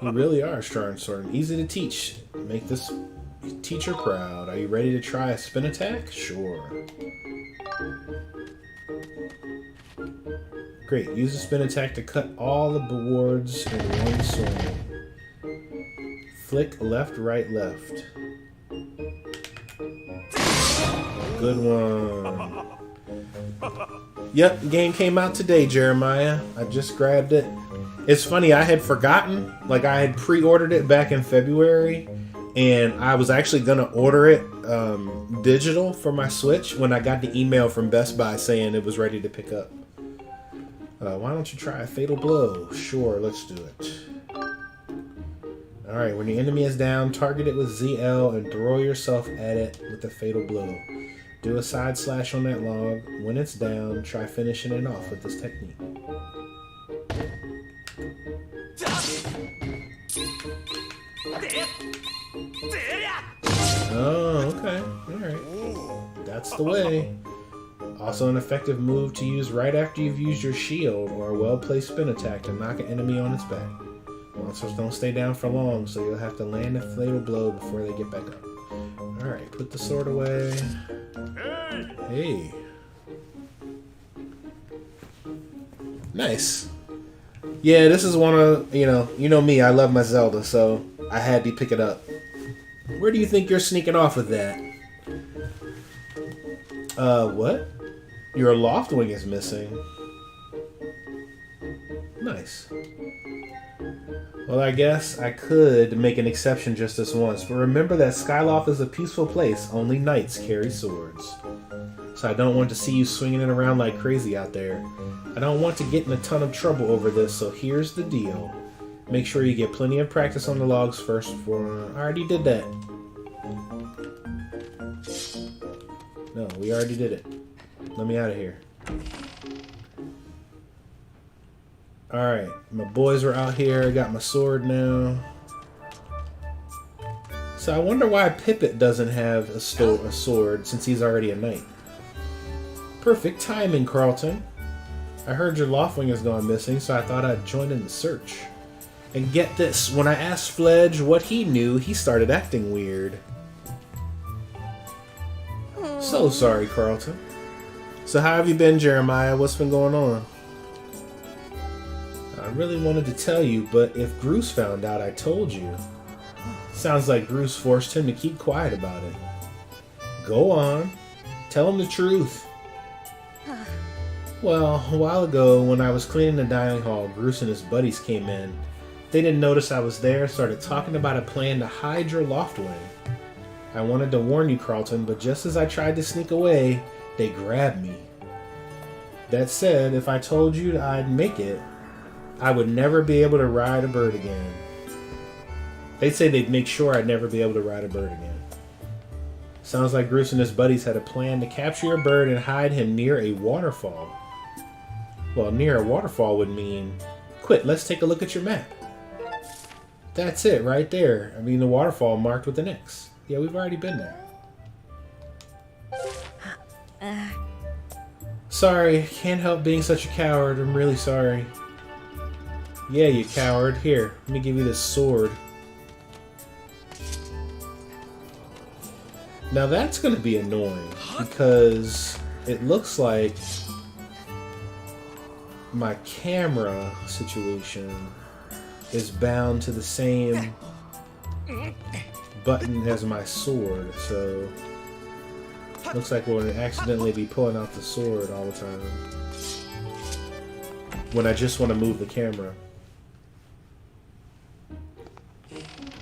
You really are a strong sword. Easy to teach. Make this teacher proud. Are you ready to try a spin attack? Sure. Great. Use a spin attack to cut all the boards in one swing. Flick left, right, left. Good one. Yep, game came out today, Jeremiah. I just grabbed it. It's funny, I had forgotten. Like, I had pre-ordered it back in February, and I was actually going to order it digital for my Switch when I got the email from Best Buy saying it was ready to pick up. Why don't you try a Fatal Blow? Sure, let's do it. Alright, when the enemy is down, target it with ZL and throw yourself at it with a Fatal Blow. Do a side slash on that log. When it's down, try finishing it off with this technique. Oh, okay. Alright. That's the way. Also an effective move to use right after you've used your shield or a well-placed spin attack to knock an enemy on its back. Monsters don't stay down for long, so you'll have to land a Fatal Blow before they get back up. Alright, put the sword away. Hey. Nice. Yeah, this is one of, you know me, I love my Zelda, so I had to pick it up. Where do you think you're sneaking off with that? What? Your loft wing is missing. Nice. Well, I guess I could make an exception just this once, but remember that Skyloft is a peaceful place. Only knights carry swords. so I don't want to see you swinging it around like crazy out there. I don't want to get in a ton of trouble over this, so here's the deal. Make sure you get plenty of practice on the logs first before... I already did that. No, we already did it. Let me out of here. Alright, my boys are out here. I got my sword now. So I wonder why Pippet doesn't have a sword since he's already a knight. Perfect timing, Carlton. I heard your Loftwing has gone missing, so I thought I'd join in the search. And get this, when I asked Fledge what he knew, he started acting weird. So sorry, Carlton. So how have you been, Jeremiah? What's been going on? I really wanted to tell you, but if Bruce found out I told you... Sounds like Bruce forced him to keep quiet about it. Go on. Tell him the truth. Well, a while ago, when I was cleaning the dining hall, Bruce and his buddies came in. They didn't notice I was there, started talking about a plan to hide your Loftwing. I wanted to warn you, Carlton, but just as I tried to sneak away, they grabbed me. That said, if I told you I'd make it, I would never be able to ride a bird again. They'd say they'd make sure I'd never be able to ride a bird again. Sounds like Bruce and his buddies had a plan to capture your bird and hide him near a waterfall. Well, near a waterfall would mean... Quit, let's take a look at your map. That's it, right there. I mean, the waterfall marked with an X. Yeah, we've already been there. Sorry, can't help being such a coward. I'm really sorry. Yeah, you coward. Here, let me give you this sword. Now that's going to be annoying because it looks like my camera situation is bound to the same button as my sword, so looks like we'll accidentally be pulling out the sword all the time when I just want to move the camera.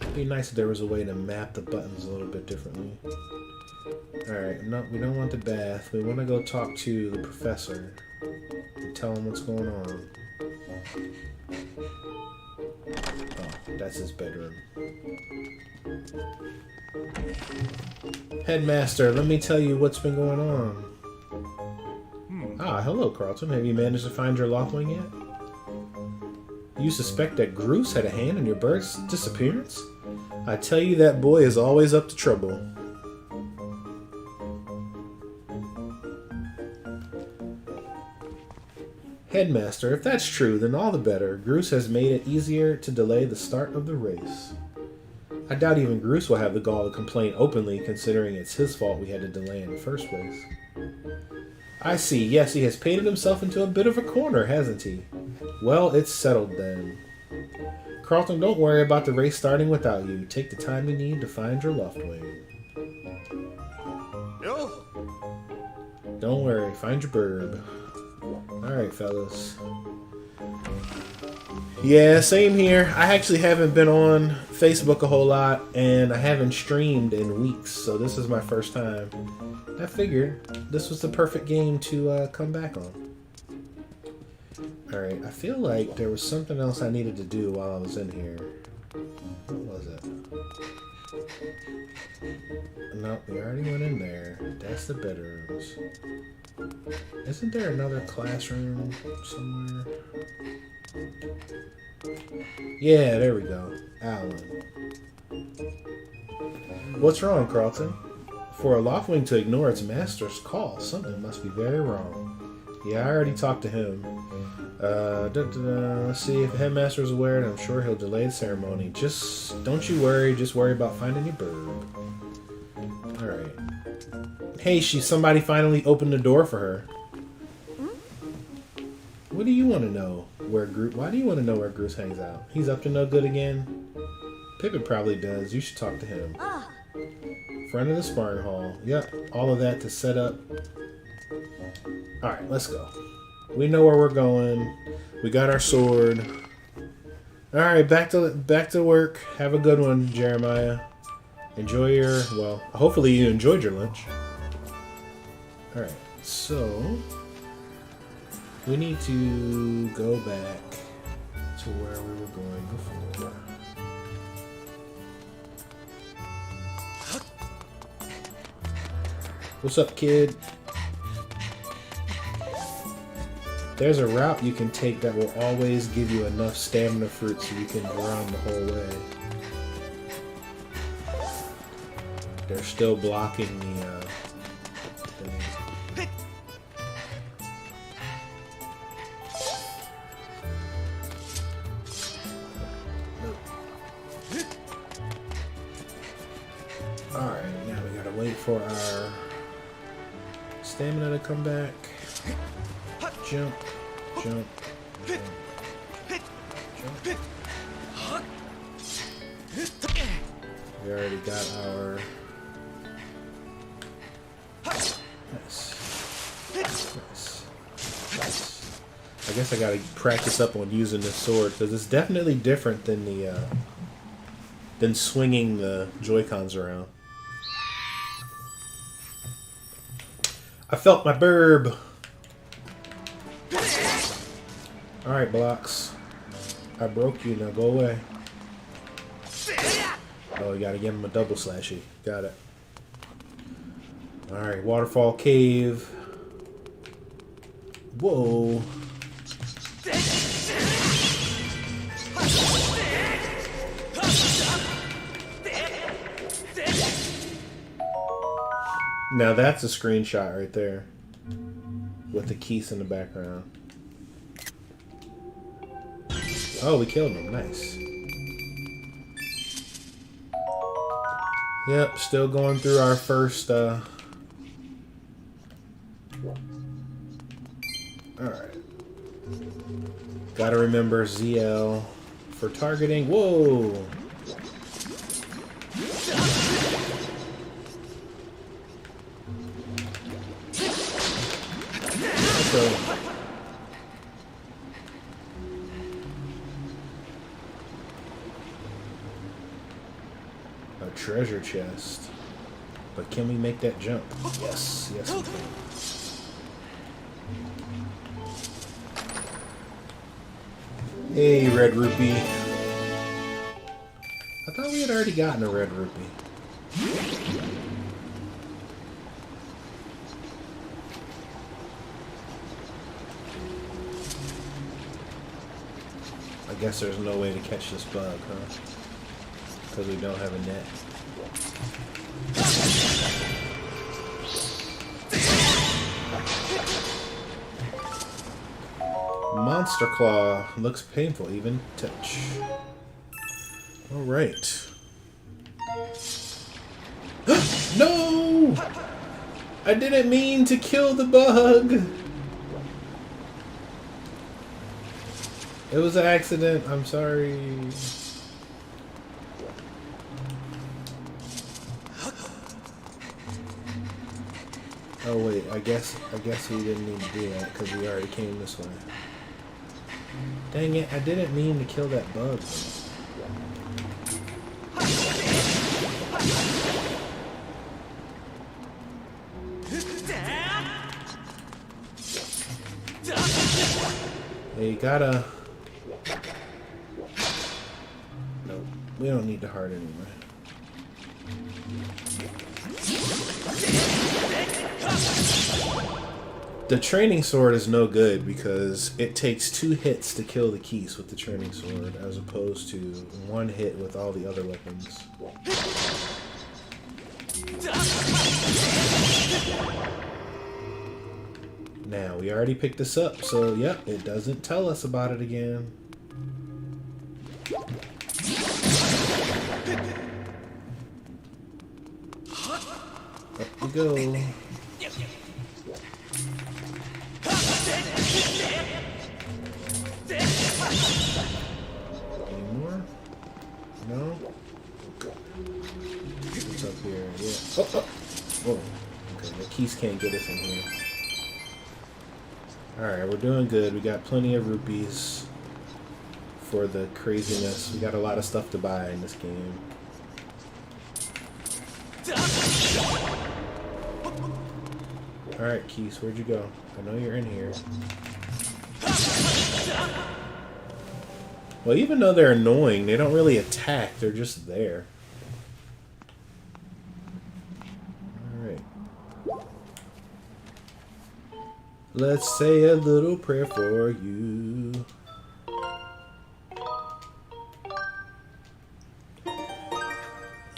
It'd be nice if there was a way to map the buttons a little bit differently. Alright, no, we don't want the bath. We want to go talk to the professor and tell him what's going on. Oh, that's his bedroom. Headmaster, let me tell you what's been going on. Ah, hello, Carlton. Have you managed to find your Loftwing yet? You suspect that Groose had a hand in your bird's disappearance? I tell you, that boy is always up to trouble. Headmaster, if that's true, then all the better. Groose has made it easier to delay the start of the race. I doubt even Groose will have the gall to complain openly, considering it's his fault we had to delay in the first place. I see. Yes, he has painted himself into a bit of a corner, hasn't he? Well, it's settled then. Carlton, don't worry about the race starting without you. Take the time you need to find your Loftwing. Don't worry, find your bird. Alright, fellas. Yeah, same here. I actually haven't been on Facebook a whole lot, and I haven't streamed in weeks, so this is my first time. I figured this was the perfect game to come back on. Alright, I feel like there was something else I needed to do while I was in here. What was it? Nope, we already went in there. That's the bedrooms. Isn't there another classroom somewhere? Yeah, there we go. Alan. What's wrong, Carlton? For a Loftwing to ignore its master's call, something must be very wrong. Yeah, I already talked to him. Let's see if the headmaster is aware, and I'm sure he'll delay the ceremony. Just don't you worry. Just worry about finding your bird. All right. Hey, somebody finally opened the door for her. What do you want to know? Why do you want to know where Groose hangs out? He's up to no good again? Pippin probably does. You should talk to him. Front of the sparring hall. Yep, all of that to set up. Alright, let's go. We know where we're going. We got our sword. Alright, back to work. Have a good one, Jeremiah. Enjoy your, well, hopefully you enjoyed your lunch. Alright, so we need to go back to where we were going before. What's up, kid? There's a route you can take that will always give you enough stamina fruit so you can run the whole way. They're still blocking the thing. Alright, now we gotta wait for our stamina to come back. Jump, jump, jump, jump. We already got our... Nice. Nice. Nice. I guess I gotta practice up on using this sword, because it's definitely different than the, than swinging the Joy-Cons around. I felt my burb! Alright, blocks. I broke you, now go away. Oh, you gotta give him a double slashy. Got it. Alright, waterfall cave. Whoa. Now that's a screenshot right there. With the keys in the background. Oh, we killed him. Nice. Yep, still going through our first, Alright. Gotta remember ZL for targeting. Whoa! Okay. A treasure chest. But can we make that jump? Yes, yes we can. Hey, red rupee. I thought we had already gotten a red rupee. I guess there's no way to catch this bug, huh? Because we don't have a net. Monster Claw. Looks painful, even touch. Alright. No! I didn't mean to kill the bug! It was an accident. I'm sorry. Oh wait, I guess we didn't need to do that because we already came this way. Dang it, I didn't mean to kill that bug. Hey, you gotta... Nope, we don't need the heart anyway. The training sword is no good because it takes 2 hits to kill the keys with the training sword as opposed to 1 hit with all the other weapons. Now, we already picked this up, so yep, it doesn't tell us about it again. Up we go. Any more? No? What's up here? Yeah. Oh, oh. Whoa. Okay, the keys can't get us in here. Alright, we're doing good. We got plenty of rupees for the craziness. We got a lot of stuff to buy in this game. Alright, Keys, where'd you go? I know you're in here. Well, even though they're annoying, they don't really attack. They're just there. Alright. Let's say a little prayer for you.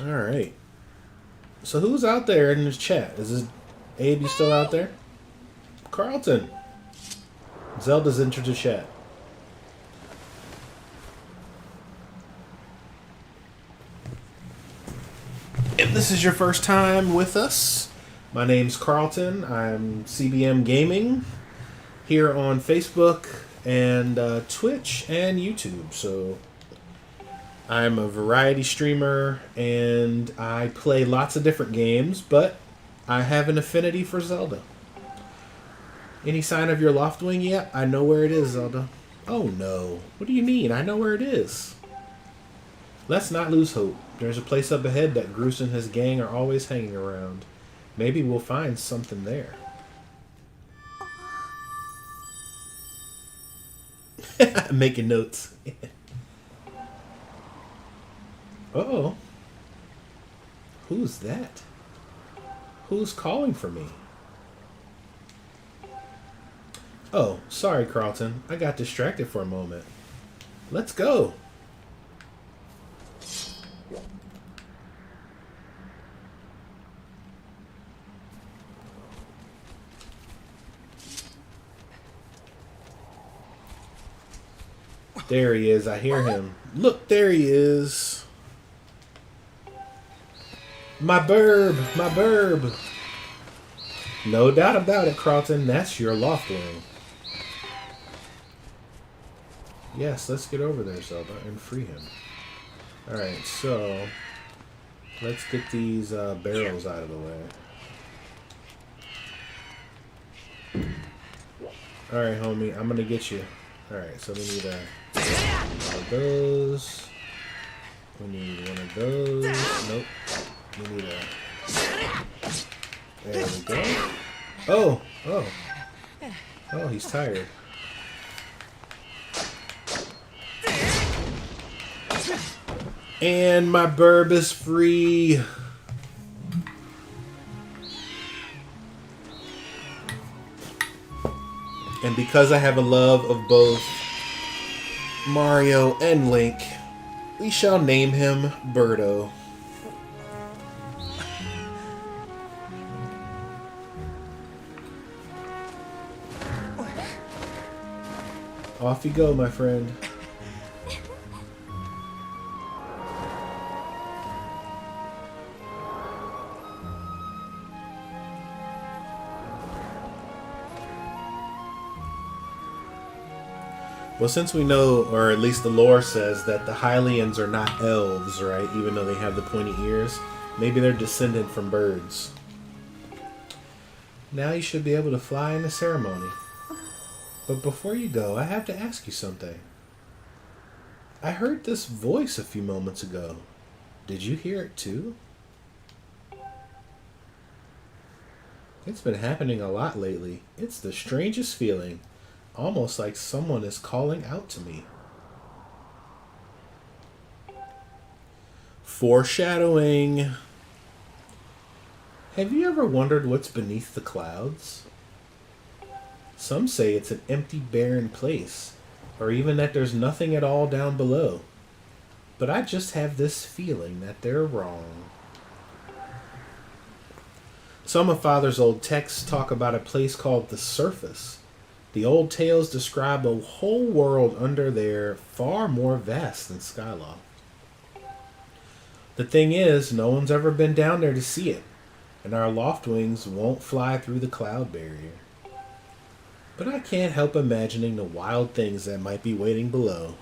Alright. So who's out there in this chat? Is this Abe, you still out there? Carlton. Zelda's entered the chat. If this is your first time with us, my name's Carlton. I'm CBM Gaming here on Facebook and Twitch and YouTube. So I'm a variety streamer and I play lots of different games, but I have an affinity for Zelda. Any sign of your Loftwing yet? I know where it is, Zelda. Oh no. What do you mean? I know where it is. Let's not lose hope. There's a place up ahead that Groose and his gang are always hanging around. Maybe we'll find something there. Making notes. Uh-oh. Who's that? Who's calling for me? Oh, sorry, Carlton. I got distracted for a moment. Let's go. There he is. I hear him. Look, there he is. My burb. My burb. No doubt about it, Carlton. That's your Loftwing. Yes, let's get over there, Zelda, and free him. Alright, so let's get these barrels out of the way. Alright, homie, I'm gonna get you. Alright, so we need one of those. We need one of those. Nope. We need there we go. Oh! Oh! Oh, he's tired. And my burb is free. And because I have a love of both Mario and Link, we shall name him Birdo. Off you go, my friend. Well, since we know, or at least the lore says, that the Hylians are not elves, right? Even though they have the pointy ears. Maybe they're descended from birds. Now you should be able to fly in the ceremony. But before you go, I have to ask you something. I heard this voice a few moments ago. Did you hear it too? It's been happening a lot lately. It's the strangest feeling. Almost like someone is calling out to me. Foreshadowing. Have you ever wondered what's beneath the clouds? Some say it's an empty, barren place, or even that there's nothing at all down below. But I just have this feeling that they're wrong. Some of Father's old texts talk about a place called the Surface. The old tales describe a whole world under there far more vast than Skyloft. The thing is, no one's ever been down there to see it, and our Loftwings won't fly through the cloud barrier. But I can't help imagining the wild things that might be waiting below.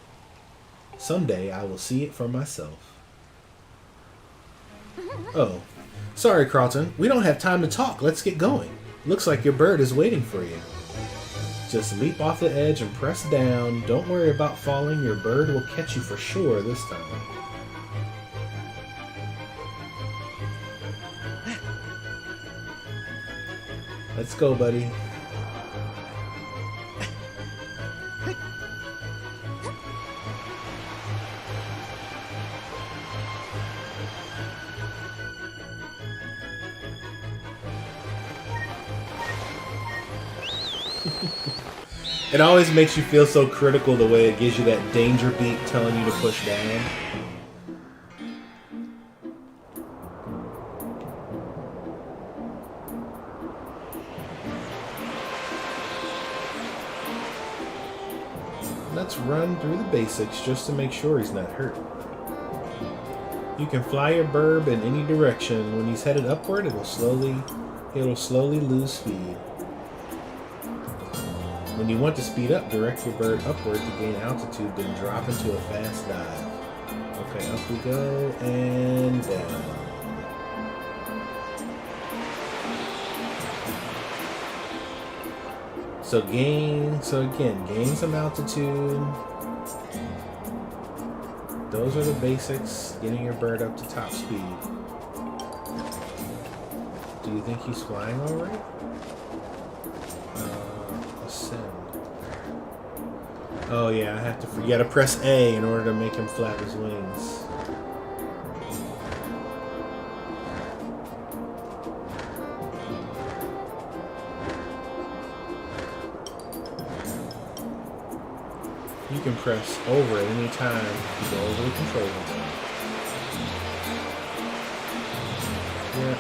Someday I will see it for myself. Oh, sorry, Carlton. We don't have time to talk. Let's get going. Looks like your bird is waiting for you. Just leap off the edge and press down. Don't worry about falling. Your bird will catch you for sure this time. Let's go, buddy. It always makes you feel so critical the way it gives you that danger beat telling you to push down. Let's run through the basics just to make sure he's not hurt. You can fly your burb in any direction. When he's headed upward, it'll slowly lose speed. When you want to speed up, direct your bird upward to gain altitude, then drop into a fast dive. Okay, up we go, and down. So again, gain some altitude. Those are the basics, getting your bird up to top speed. Do you think he's flying all right? Ascend. Oh yeah, I have to. You gotta press A in order to make him flap his wings. You can press over at any time to go over the control button. Yeah.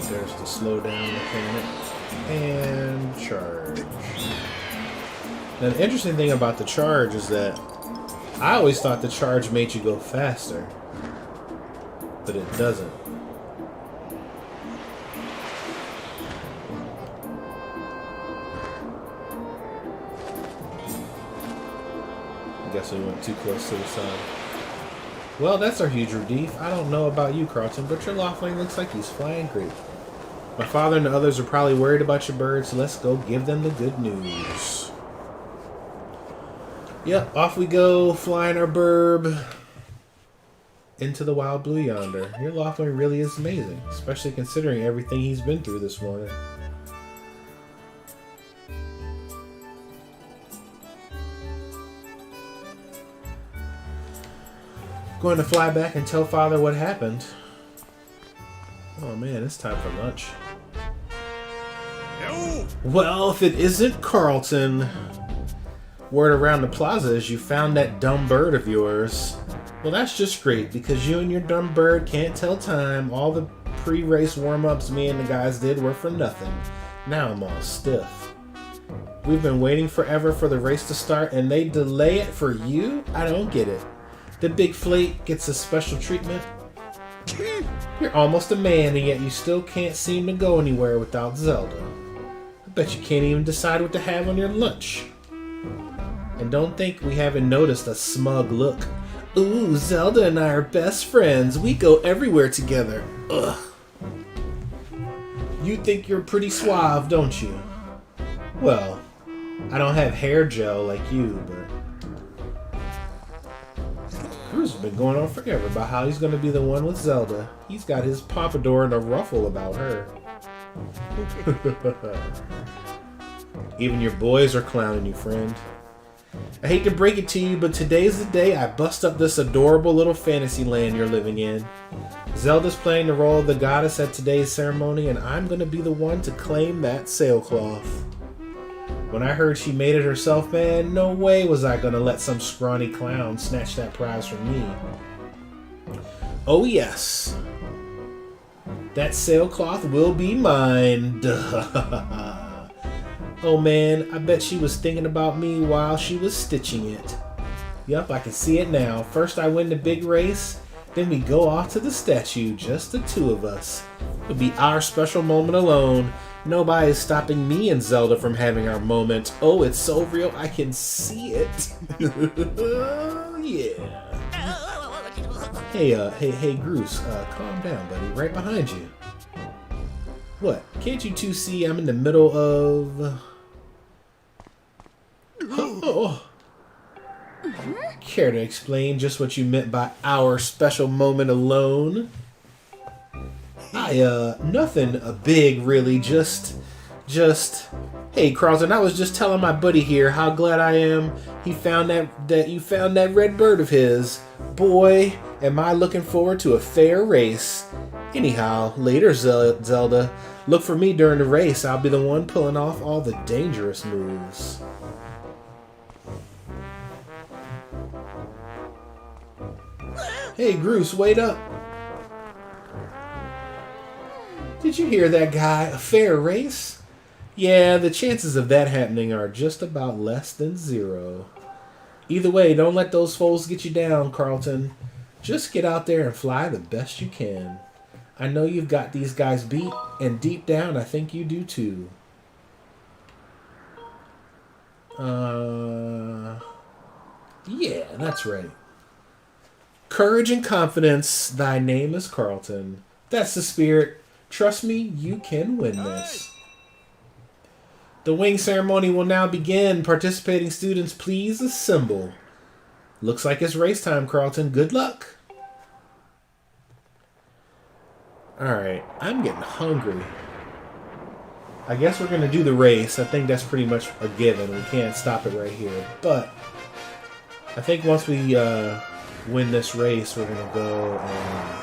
There's the slow down mechanic and charge. Now the interesting thing about the charge is that I always thought the charge made you go faster, but it doesn't. I guess we went too close to the sun. Well, that's our huge relief. I don't know about you, Carlton, but your Loftling looks like he's flying great. My father and the others are probably worried about your birds, so let's go give them the good news. Yep, off we go, flying our burb into the wild blue yonder. Your Loftling really is amazing, especially considering everything he's been through this morning. Going to fly back and tell Father what happened. Oh man, it's time for lunch. No. Well, if it isn't Carlton. Word around the plaza is you found that dumb bird of yours. Well, that's just great, because you and your dumb bird can't tell time. All the pre-race warm-ups me and the guys did were for nothing. Now I'm all stiff. We've been waiting forever for the race to start, and they delay it for you? I don't get it. The big flake gets a special treatment. You're almost a man, and yet you still can't seem to go anywhere without Zelda. I bet you can't even decide what to have on your lunch. And don't think we haven't noticed a smug look. Ooh, Zelda and I are best friends. We go everywhere together. Ugh. You think you're pretty suave, don't you? Well, I don't have hair gel like you, but... Cruz has been going on forever about how he's going to be the one with Zelda. He's got his pompadour and a ruffle about her. Even your boys are clowning you, friend. I hate to break it to you, but today's the day I bust up this adorable little fantasy land you're living in. Zelda's playing the role of the goddess at today's ceremony, and I'm going to be the one to claim that sailcloth. When I heard she made it herself, man, no way was I going to let some scrawny clown snatch that prize from me. Oh yes. That sailcloth will be mine. Duh. Oh man, I bet she was thinking about me while she was stitching it. Yup, I can see it now. First I win the big race, then we go off to the statue, just the two of us. It'll be our special moment alone. Nobody is stopping me and Zelda from having our moment. Oh, it's so real, I can see it. Yeah. Hey, Groose, calm down, buddy. Right behind you. What? Can't you two see I'm in the middle of... Oh. Care to explain just what you meant by our special moment alone? Nothing big, really. Just, hey, Carlton, I was just telling my buddy here how glad I am he found that you found that red bird of his. Boy, am I looking forward to a fair race. Anyhow, later, Zelda, look for me during the race. I'll be the one pulling off all the dangerous moves. Hey, Groose, wait up. Did you hear that guy? A fair race? Yeah, the chances of that happening are just about less than 0. Either way, don't let those foes get you down, Carlton. Just get out there and fly the best you can. I know you've got these guys beat, and deep down, I think you do too. Yeah, that's right. Courage and confidence, thy name is Carlton. That's the spirit. Trust me, you can win this. The wing ceremony will now begin. Participating students, please assemble. Looks like it's race time, Carlton. Good luck. Alright, I'm getting hungry. I guess we're going to do the race. I think that's pretty much a given. We can't stop it right here. But I think once we win this race, we're going to go and...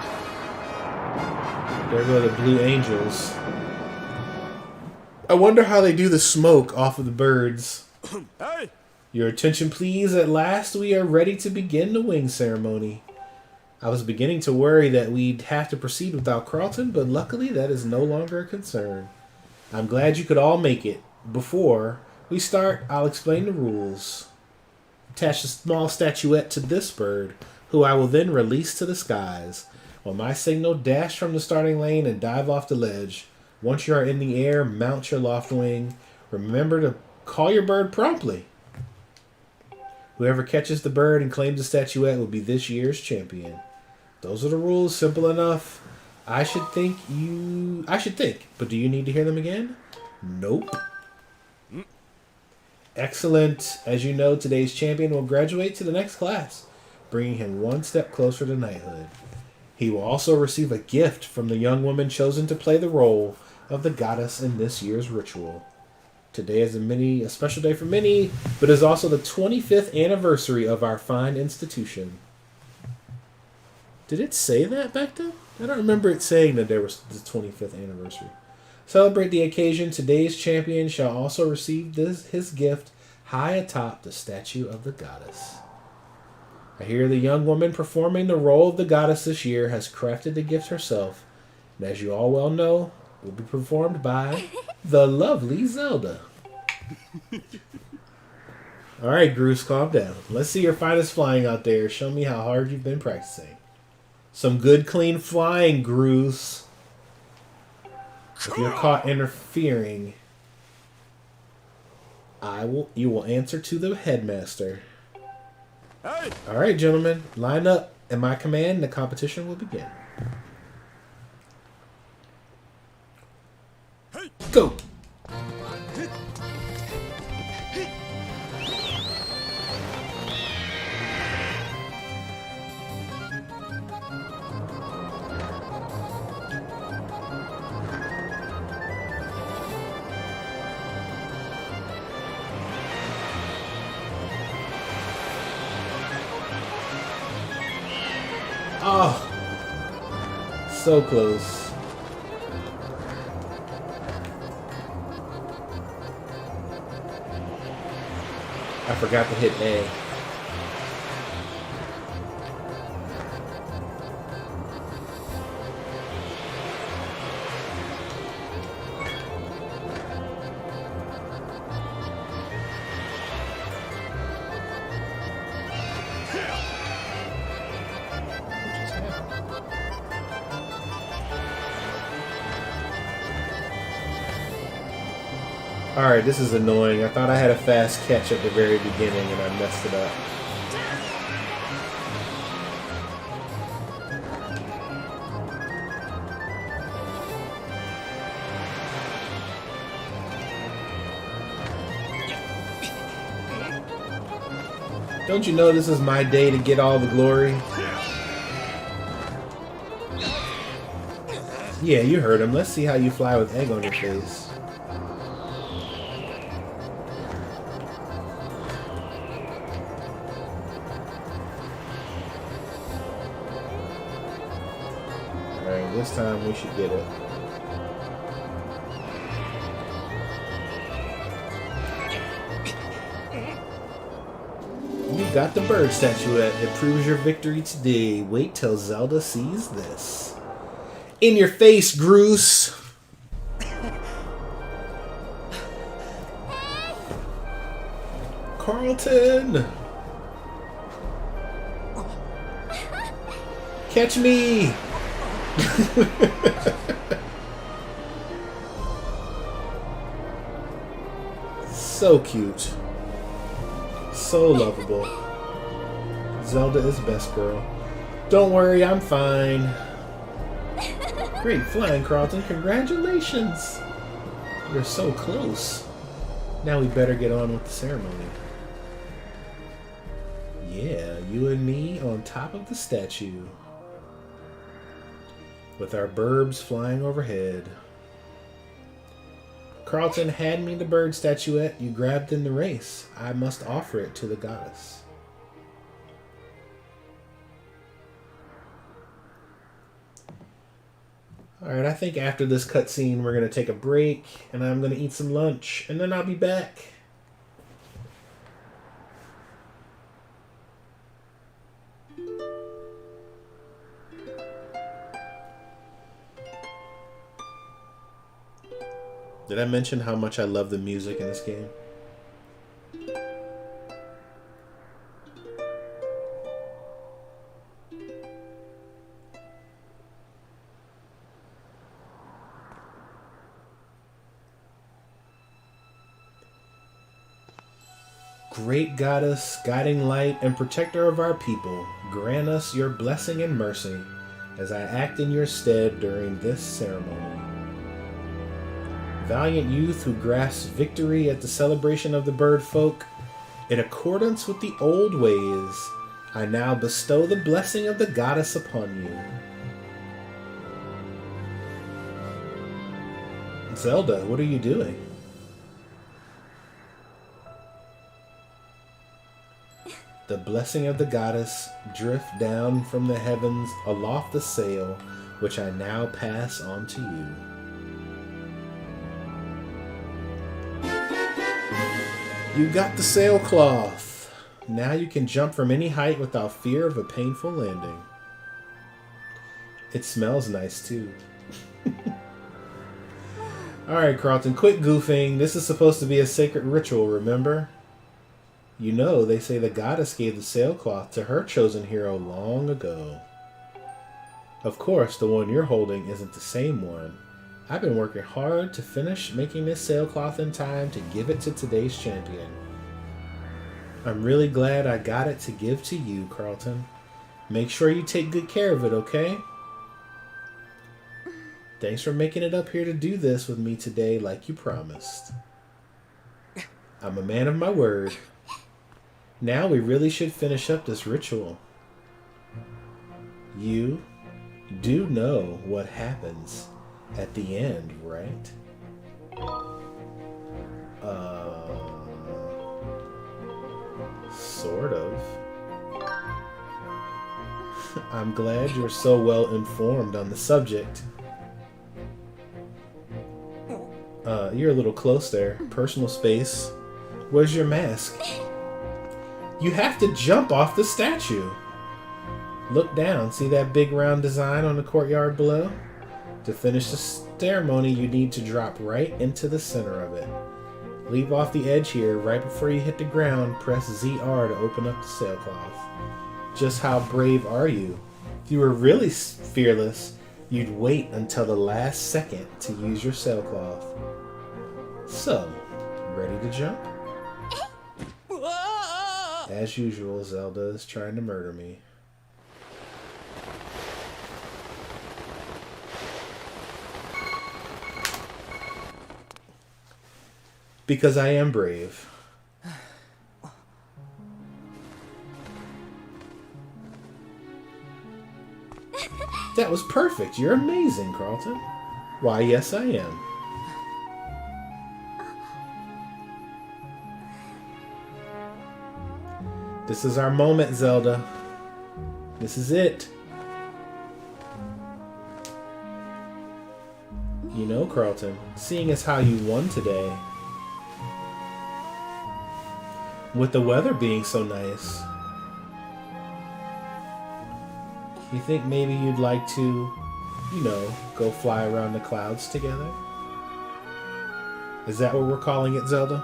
There go the Blue Angels. I wonder how they do the smoke off of the birds. Hey! Your attention, please. At last, we are ready to begin the wing ceremony. I was beginning to worry that we'd have to proceed without Carlton, but luckily that is no longer a concern. I'm glad you could all make it. Before we start, I'll explain the rules. Attach a small statuette to this bird, who I will then release to the skies. On my signal, dash from the starting lane and dive off the ledge. Once you are in the air, mount your loft wing. Remember to call your bird promptly. Whoever catches the bird and claims the statuette will be this year's champion. Those are the rules, simple enough. I should think, but do you need to hear them again? Nope. Excellent. As you know, today's champion will graduate to the next class, bringing him one step closer to knighthood. He will also receive a gift from the young woman chosen to play the role of the goddess in this year's ritual. Today is a special day for many, but is also the 25th anniversary of our fine institution. Did it say that back then? I don't remember it saying that there was the 25th anniversary. Celebrate the occasion. Today's champion shall also receive his gift high atop the statue of the goddess. I hear the young woman performing the role of the goddess this year has crafted the gift herself, and as you all well know, will be performed by the lovely Zelda. Alright, Groose, calm down. Let's see your finest flying out there. Show me how hard you've been practicing. Some good, clean flying, Groose. If you're caught interfering, you will answer to the headmaster. Hey! Alright, gentlemen, line up. At my command, the competition will begin. Go! Oh, so close. I forgot to hit A. Alright, this is annoying. I thought I had a fast catch at the very beginning and I messed it up. Don't you know this is my day to get all the glory? Yeah, you heard him. Let's see how you fly with egg on your face. Alright, this time we should get it. You got the bird statuette. It proves your victory today. Wait till Zelda sees this. In your face, Groose! Carlton! Catch me! So cute. So lovable. Zelda is best girl. Don't worry, I'm fine. Great flying, Carlton. Congratulations! You're so close. Now we better get on with the ceremony. Yeah, you and me on top of the statue. With our burbs flying overhead. Carlton, hand me the bird statuette you grabbed in the race. I must offer it to the goddess. Alright, I think after this cutscene we're going to take a break and I'm going to eat some lunch and then I'll be back. Did I mention how much I love the music in this game? Great goddess, guiding light, and protector of our people, grant us your blessing and mercy as I act in your stead during this ceremony. Valiant youth who grasps victory at the celebration of the bird folk, in accordance with the old ways, I now bestow the blessing of the goddess upon you. Zelda, what are you doing? The blessing of the goddess drift down from the heavens aloft the sail, which I now pass on to you. You got the sailcloth. Now you can jump from any height without fear of a painful landing. It smells nice too. Alright, Carlton, quit goofing. This is supposed to be a sacred ritual, remember? You know, they say the goddess gave the sailcloth to her chosen hero long ago. Of course, the one you're holding isn't the same one. I've been working hard to finish making this sailcloth in time to give it to today's champion. I'm really glad I got it to give to you, Carlton. Make sure you take good care of it, okay? Thanks for making it up here to do this with me today like you promised. I'm a man of my word. Now we really should finish up this ritual. You do know what happens at the end, right? Sort of. I'm glad you're so well informed on the subject. You're a little close there. Personal space. Where's your mask? You have to jump off the statue. Look down. See that big round design on the courtyard below? To finish the ceremony, you need to drop right into the center of it. Leave off the edge here. Right before you hit the ground, press ZR to open up the sailcloth. Just how brave are you? If you were really fearless, you'd wait until the last second to use your sailcloth. So, ready to jump? As usual, Zelda is trying to murder me. Because I am brave. That was perfect. You're amazing, Carlton. Why, yes, I am. This is our moment, Zelda. This is it. You know, Carlton, seeing as how you won today, with the weather being so nice, you think maybe you'd like to, you know, go fly around the clouds together? Is that what we're calling it, Zelda?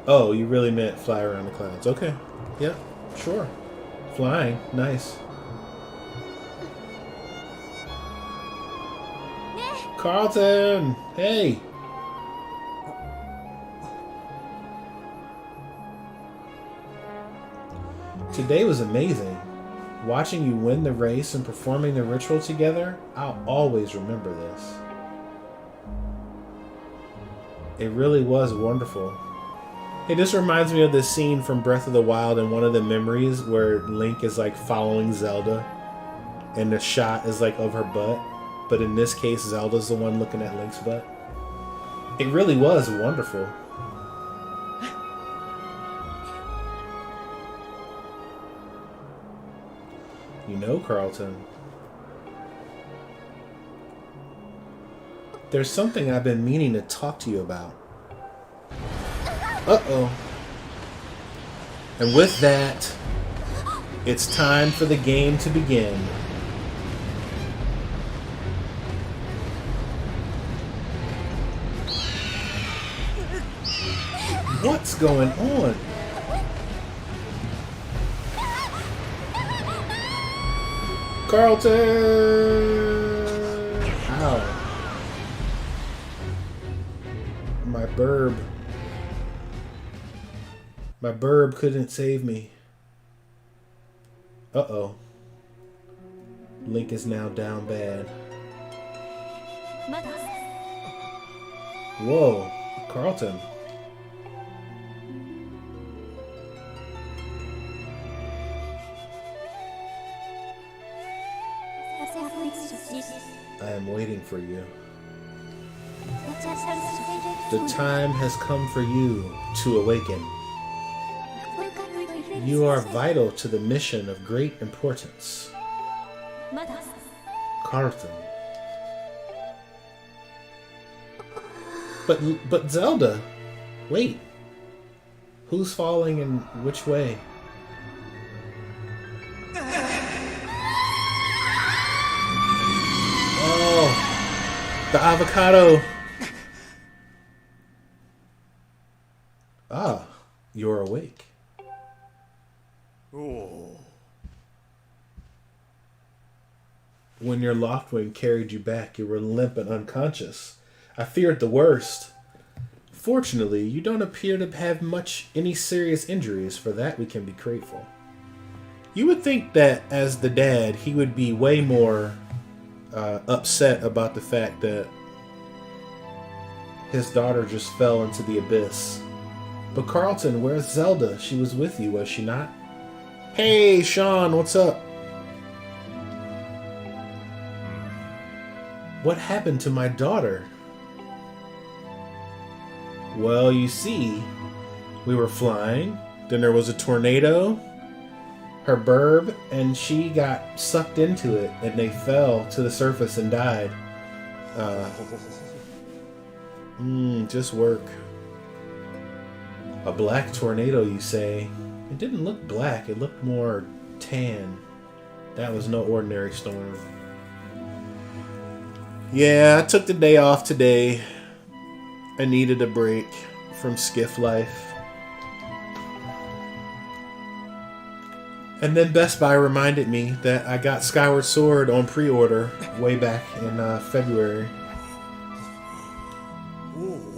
Oh, you really meant fly around the clouds. Okay. Yeah, sure. Flying. Nice. Carlton! Hey! Today was amazing. Watching you win the race and performing the ritual together, I'll always remember this. It really was wonderful. Hey, this reminds me of this scene from Breath of the Wild in one of the memories where Link is like following Zelda and the shot is like of her butt. But in this case, Zelda's the one looking at Link's butt. It really was wonderful. You know, Carlton, there's something I've been meaning to talk to you about. Uh-oh. And with that, it's time for the game to begin. What's going on? Carlton! Ow. My burb. My burb couldn't save me. Uh-oh. Link is now down bad. Whoa, Carlton. I am waiting for you. The time has come for you to awaken. You are vital to the mission of great importance. Carlton. But Zelda, wait. Who's falling and which way? Oh, the avocado. Ah, you're awake. Oh. When your Loftwing carried you back, you were limp and unconscious. I feared the worst. Fortunately, you don't appear to have any serious injuries. For that, we can be grateful. You would think that, as the dad, he would be way more upset about the fact that his daughter just fell into the abyss. But Carlton, where's Zelda? She was with you, was she not? Hey, Sean, what's up? What happened to my daughter? Well, you see, we were flying, then there was a tornado, her burb, and she got sucked into it, and they fell to the surface and died. Just work. A black tornado, you say? It didn't look black, it looked more tan. That was no ordinary storm. Yeah, I took the day off today. I needed a break from skiff life. And then Best Buy reminded me that I got Skyward Sword on pre-order way back in February.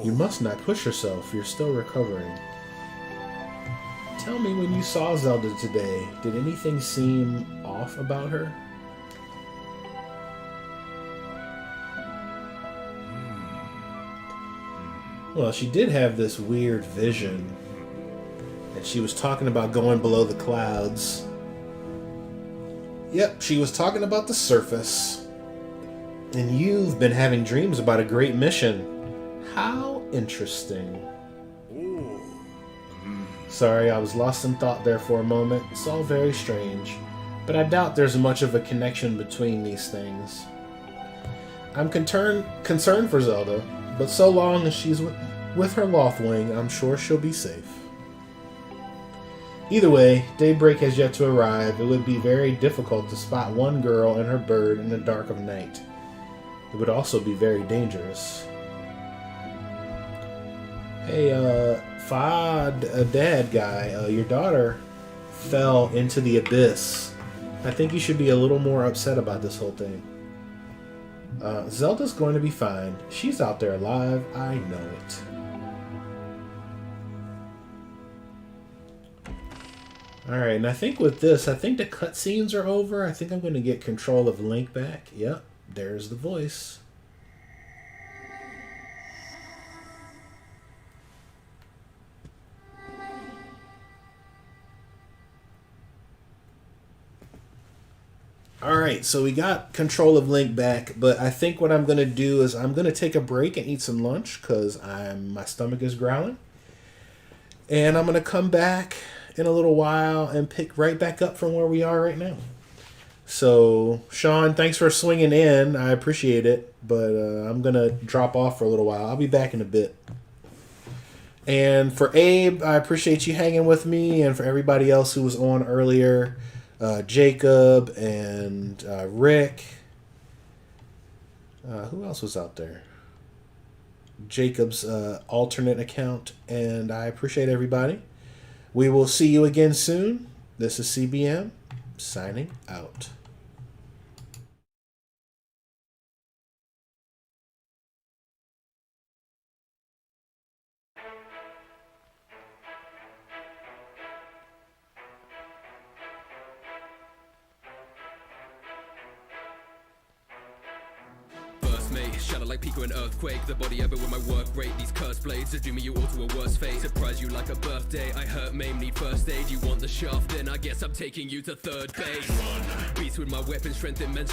You must not push yourself, you're still recovering. Tell me, when you saw Zelda today, did anything seem off about her? Well, she did have this weird vision, And she was talking about going below the clouds. Yep, she was talking about the surface. And you've been having dreams about a great mission. How interesting. Sorry, I was lost in thought there for a moment. It's all very strange. But I doubt there's much of a connection between these things. I'm concerned for Zelda, but so long as she's with her Lothwing, I'm sure she'll be safe. Either way, daybreak has yet to arrive. It would be very difficult to spot one girl and her bird in the dark of night. It would also be very dangerous. Hey, Fad, dad guy, your daughter fell into the abyss. I think you should be a little more upset about this whole thing. Zelda's going to be fine. She's out there alive. I know it. Alright, and I think with this, I think the cutscenes are over. I think I'm going to get control of Link back. Yep, there's the voice. Alright, so we got control of Link back, but I think what I'm going to do is I'm going to take a break and eat some lunch because my stomach is growling. And I'm going to come back in a little while and pick right back up from where we are right now. So, Sean, thanks for swinging in. I appreciate it, but I'm going to drop off for a little while. I'll be back in a bit. And for Abe, I appreciate you hanging with me, and for everybody else who was on earlier, Jacob and Rick. Who else was out there? Jacob's alternate account, and I appreciate everybody. We will see you again soon. This is CBM, signing out. Shadow like Pico and Earthquake. The body I built with my work rate. These cursed blades are dooming you all to a worse fate. Surprise you like a birthday. I hurt, maim, need first aid. You want the shaft? Then I guess I'm taking you to third base. Beast with my weapon strength immense.